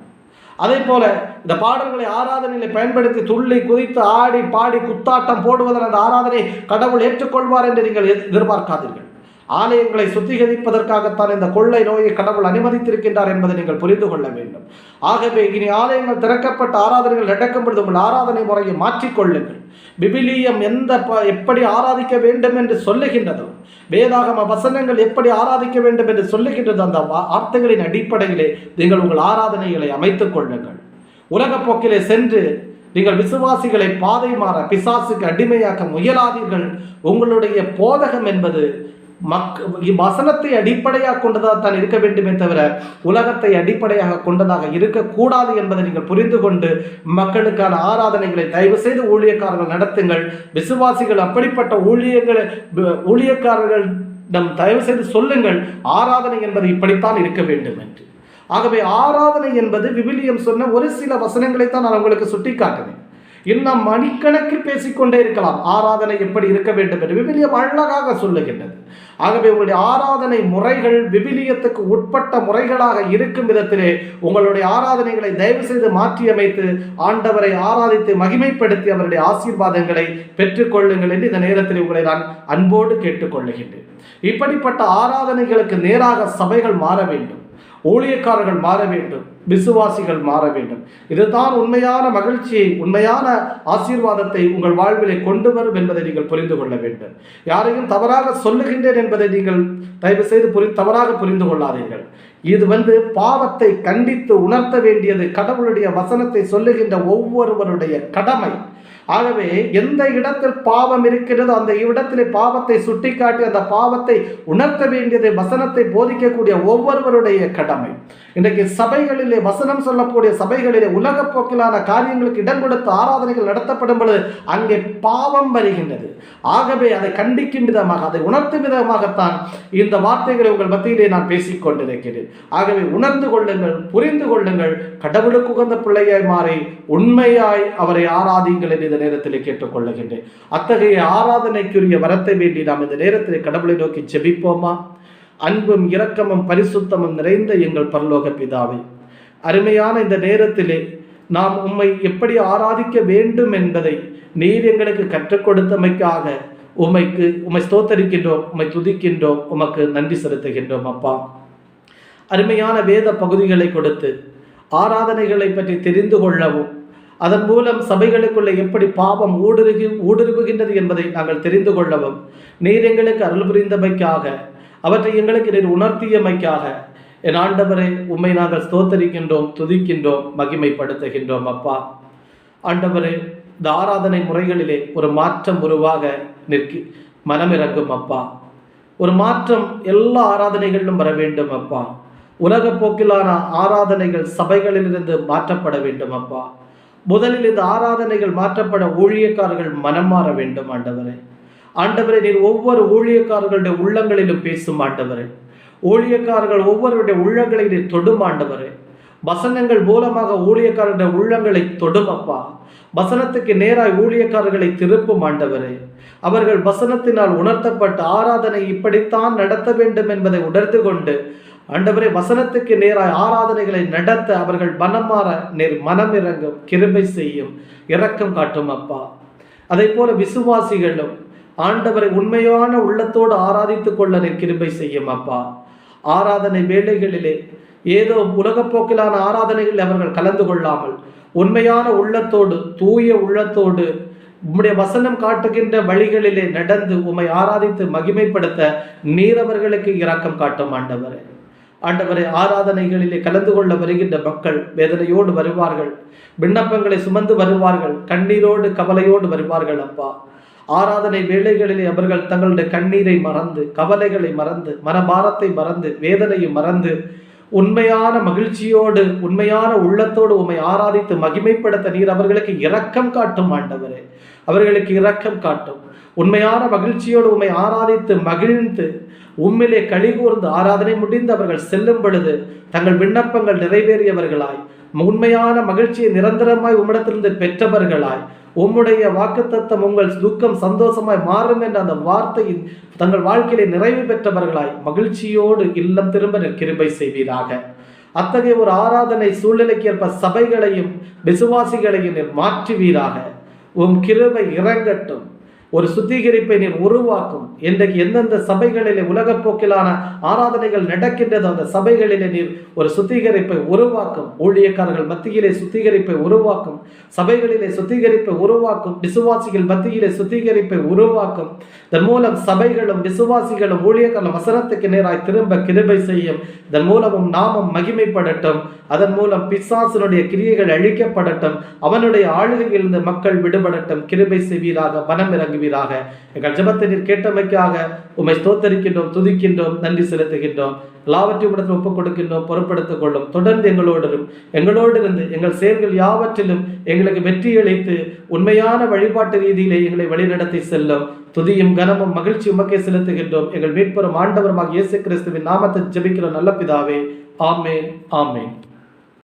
அதே போல இந்த பாடல்களை ஆராதனைகளை பயன்படுத்தி துள்ளி குதித்து ஆடி பாடி குத்தாட்டம் போடுவதன் அந்த ஆராதனை கடவுள் ஏற்றுக்கொள்வார் என்று நீங்கள் எதிர்பார்க்காதீர்கள். ஆலயங்களை சுத்திகரிப்பதற்காகத்தான் இந்த கொள்ளை நோயை கடவுள் அனுமதித்திருக்கின்றார் என்பதை நீங்கள் புரிந்து கொள்ள வேண்டும். ஆகவே இனி ஆலயங்கள் திறக்கப்பட்ட ஆராதனைகள் நடக்கும் பொழுது உங்கள் ஆராதனை முறையை மாற்றிக்கொள்ளுங்கள். விவிலியம் எப்படி ஆராதிக்க வேண்டும் என்று சொல்லுகின்றதோ, வேதாகம வசனங்கள் எப்படி ஆராதிக்க வேண்டும் என்று சொல்லுகின்றது, அந்த வார்த்தைகளின் அடிப்படையிலே நீங்கள் உங்கள் ஆராதனைகளை அமைத்துக் கொள்ளுங்கள். உலக போக்கிலே சென்று நீங்கள் விசுவாசிகளை பாதை மாற பிசாசுக்கு அடிமையாக்க முயலாதீர்கள். உங்களுடைய போதகம் என்பது வசனத்தை அடிப்படையாக கொண்டதாக தான் இருக்க வேண்டுமே தவிர உலகத்தை அடிப்படையாக கொண்டதாக இருக்கக்கூடாது என்பதை நீங்கள் புரிந்து கொண்டு மக்களுக்கான ஆராதனைகளை தயவு செய்து ஊழியக்காரர்கள் நடத்துங்கள். விசுவாசிகள் அப்படிப்பட்ட ஊழியக்காரர்கள் தயவு செய்து சொல்லுங்கள், ஆராதனை என்பது இப்படித்தான் இருக்க வேண்டும் என்று. ஆகவே ஆராதனை என்பது விவிலியம் சொன்ன ஒரு சில வசனங்களைத்தான் நான் உங்களுக்கு சுட்டி காட்டினேன். இன்னும் மணிக்கணக்கில் பேசிக்கொண்டே இருக்கலாம் ஆராதனை எப்படி இருக்க வேண்டும் என்று விவிலியம் அழகாக சொல்லுகின்றது. ஆகவே உங்களுடைய ஆராதனை முறைகள் விவிலியத்துக்கு உட்பட்ட முறைகளாக இருக்கும் விதத்திலே உங்களுடைய ஆராதனைகளை தயவு செய்து மாற்றியமைத்து ஆண்டவரை ஆராதித்து மகிமைப்படுத்தி அவருடைய ஆசீர்வாதங்களை பெற்றுக்கொள்ளுங்கள் என்று இந்த நேரத்தில் உங்களை நான் அன்போடு கேட்டுக்கொள்ளுகின்றேன். இப்படிப்பட்ட ஆராதனைகளுக்கு நேராக சபைகள் மாற வேண்டும், ஊழியக்காரர்கள் மாற வேண்டும், விசுவாசிகள் மாற வேண்டும். இதுதான் உண்மையான மகிழ்ச்சியை, உண்மையான ஆசீர்வாதத்தை உங்கள் வாழ்விலே கொண்டு வரும் என்பதை நீங்கள் புரிந்து கொள்ள வேண்டும். யாரையும் தவறாக சொல்லுகின்றேன் என்பதை நீங்கள் தயவு செய்து தவறாக புரிந்து கொள்ளாதீர்கள். இது பாவத்தை கண்டித்து உணர்த்த வேண்டியது கடவுளுடைய வசனத்தை சொல்லுகின்ற ஒவ்வொருவருடைய கடமை. ஆகவே எந்த இடத்தில் பாவம் இருக்கிறதோ அந்த இடத்திலே பாவத்தை சுட்டிக்காட்டி அந்த பாவத்தை உணர்த்த வேண்டியது வசனத்தை போதிக்கக்கூடிய ஒவ்வொருவருடைய கடமை. இன்றைக்கு சபைகளிலே வசனம் சொல்லக்கூடிய சபைகளிலே உலக போக்கிலான காரியங்களுக்கு இடம் கொடுத்து ஆராதனைகள் நடத்தப்படும் பொழுது அங்கே பாவம் வருகின்றது. ஆகவே அதை கண்டிக்கும் விதமாக, அதை உணர்த்தும் விதமாகத்தான் இந்த வார்த்தைகளை உங்கள் மத்தியிலே நான் பேசிக் கொண்டிருக்கிறேன். ஆகவே உணர்ந்து கொள்ளுங்கள், புரிந்து கொள்ளுங்கள், கடவுளுக்கு உகந்த பிள்ளையாய் மாறி உண்மையாய் அவரை ஆராதிங்கள் என்று இந்த நேரத்தில் கேட்டுக்கொள்ளுகின்றேன். அத்தகைய ஆராதனைக்குரிய வரத்தை வேண்டி நாம் இந்த நேரத்தில் கடவுளை நோக்கி ஜெபிப்போமா? அன்பும் இரக்கமும் பரிசுத்தமும் நிறைந்த எங்கள் பரலோக பிதாவே, அருமையான இந்த நேரத்திலே நாம் உம்மை எப்படி ஆராதிக்க வேண்டும் என்பதை நீர் எங்களுக்கு கற்றுக் கொடுத்தமைக்காக உம்மை ஸ்தோத்தரிக்கின்றோம், உம்மை துதிக்கின்றோம், உமக்கு நன்றி செலுத்துகின்றோம். அப்பா, அருமையான வேத பகுதிகளை கொடுத்து ஆராதனைகளை பற்றி தெரிந்து கொள்ளவும், அதன் மூலம் சபைகளுக்குள்ள எப்படி பாவம் ஊடுருவுகின்றது என்பதை நாங்கள் தெரிந்து கொள்ளவும் நீர் எங்களுக்கு அருள் புரிந்தமைக்காக, அவற்றை எங்களுக்கு நீர் உணர்த்தியமைக்காக என் ஆண்டவரை உம்மை நாங்கள் ஸ்தோத்தரிக்கின்றோம், துதிக்கின்றோம், மகிமைப்படுத்துகின்றோம். அப்பா ஆண்டவரே, இந்த ஆராதனை முறைகளிலே ஒரு மாற்றம் உருவாக மனமிறங்கும் அப்பா. ஒரு மாற்றம் எல்லா ஆராதனைகளிலும் வர வேண்டும் அப்பா. உலக போக்கிலான ஆராதனைகள் சபைகளிலிருந்து மாற்றப்பட வேண்டும் அப்பா. முதலில் இந்த ஆராதனைகள் மாற்றப்பட ஊழியக்காரர்கள் மனம் மாற வேண்டும் ஆண்டவரே. ஆண்டவரே, நீர் ஒவ்வொரு ஊழியக்காரர்களுடைய உள்ளங்களிலும் பேசும் ஆண்டவரே. ஊழியக்காரர்கள் ஒவ்வொருடைய உள்ளங்களை நீர் தொடும் ஆண்டவரே. வசனங்கள் மூலமாக ஊழியக்காரருடைய உள்ளங்களை தொடும் அப்பா. வசனத்துக்கு நேராய் ஊழியக்காரர்களை திருப்பும் ஆண்டவரே. அவர்கள் வசனத்தினால் உணர்த்தப்பட்ட ஆராதனை இப்படித்தான் நடத்த வேண்டும் என்பதை உணர்ந்து கொண்டு ஆண்டவரே, வசனத்துக்கு நேராய் ஆராதனைகளை நடத்த அவர்கள் மனம் இறங்கும் கிருபை செய்யும், இரக்கம் காட்டும் அப்பா. அதை போல விசுவாசிகளும் ஆண்டவரை உண்மையான உள்ளத்தோடு ஆராதித்துக் கொள்ள நீர் கிருபை செய்யும் அப்பா. ஆராதனை வேளைகளிலே ஏதோ உலகப்போக்கிலான ஆராதனைகளில் அவர்கள் கலந்து கொள்ளாமல் உண்மையான உள்ளத்தோடு, தூய உள்ளத்தோடு உம்முடைய வசனம் காட்டுகின்ற வழிகளிலே நடந்து உம்மை ஆராதித்து மகிமைப்படுத்த நீர் அவர்களுக்கு இரக்கம் காட்டும் ஆண்டவரே. ஆண்டவரே, ஆராதனைகளிலே கலந்து கொள்ள வருகின்ற மக்கள் வேதனையோடு வருவார்கள், விண்ணப்பங்களை சுமந்து வருவார்கள், கண்ணீரோடு கவலையோடு வருவார்கள் அப்பா. ஆராதனை வேளைகளிலே அவர்கள் தங்களுடைய கண்ணீரை மறந்து, கவலைகளை மறந்து, மனபாரத்தை மறந்து, வேதனையை மறந்து உண்மையான மகிழ்ச்சியோடு, உண்மையான உள்ளத்தோடு உம்மை ஆராதித்து மகிமைப்படுத்த நீர் அவர்களுக்கு இரக்கம் காட்டும் ஆண்டவரே. அவர்களுக்கு இரக்கம் காட்டும். உண்மையான மகிழ்ச்சியோடு உம்மை ஆராதித்து மகிழ்ந்து உம்மிலே களிகூர்ந்து ஆராதனை முடிந்து அவர்கள் செல்லும் பொழுது தங்கள் விண்ணப்பங்கள் நிறைவேறியவர்களாய், உண்மையான மகிழ்ச்சியை நிரந்தரமாய் உம்மிடத்திலிருந்து பெற்றவர்களாய், உம்முடைய வாக்குத்தத்தம் உங்கள் துக்கம் சந்தோஷமாய் மாறும் என்ற அந்த வார்த்தையின் தங்கள் வாழ்க்கையிலே நிறைவு பெற்றவர்களாய் மகிழ்ச்சியோடு இல்லம் திரும்ப கிருபை செய்வீராக. அத்தகைய ஒரு ஆராதனை சூழ்நிலைக்கு ஏற்ப சபைகளையும் விசுவாசிகளையும் நீர் மாற்றுவீராக. உம் கிருபை இறங்கட்டும். ஒரு சுத்திகரிப்பை நீர் உருவாக்கும். இன்றைக்கு எந்தெந்த சபைகளிலே உலகப்போக்கிலான ஆராதனைகள் நடக்கின்றதோ அந்த சபைகளிலே நீர் ஒரு சுத்திகரிப்பை உருவாக்கும். ஊழியக்காரர்கள் மத்தியிலே சுத்திகரிப்பை உருவாக்கும், சபைகளிலே சுத்திகரிப்பை உருவாக்கும், விசுவாசிகள் மத்தியிலே சுத்திகரிப்பை உருவாக்கும். இதன் மூலம் சபைகளும் விசுவாசிகளும் ஊழியக்காரர்களும் வசனத்துக்கு நேராய் திரும்ப கிருபை செய்யும். இதன் மூலமும் நாமம் மகிமைப்படட்டும். அதன் மூலம் பிசாசினுடைய கிரியைகள் அழிக்கப்படட்டும். அவனுடைய ஆளுகையிலிருந்து மக்கள் விடுபடட்டும். கிருபை செய்வீராக, மனம் இறங்குவீராக. எங்கள் ஜெபத்தை நீர் கேட்டமைக்காக உம்மை ஸ்தோத்தரிக்கின்றோம், துதிக்கின்றோம், நன்றி செலுத்துகின்றோம். எல்லாவற்றையும் இடத்தில் ஒப்புக் கொடுக்கின்றோம். பொறுப்படுத்திக் கொள்ளும். தொடர்ந்து எங்களோடு இருந்து எங்கள் செயல்கள் யாவற்றிலும் எங்களுக்கு வெற்றி அளித்து உண்மையான வழிபாட்டு ரீதியிலே எங்களை வழிநடத்தி செல்லும். துதியும் கனமும் மகிழ்ச்சி உமக்கே செலுத்துகின்றோம். எங்கள் மீட்பரும் ஆண்டவருமாக இயேசு கிறிஸ்துவின் நாமத்தில் ஜெபிக்கிறோம் நல்ல பிதாவே. ஆமேன், ஆமேன்.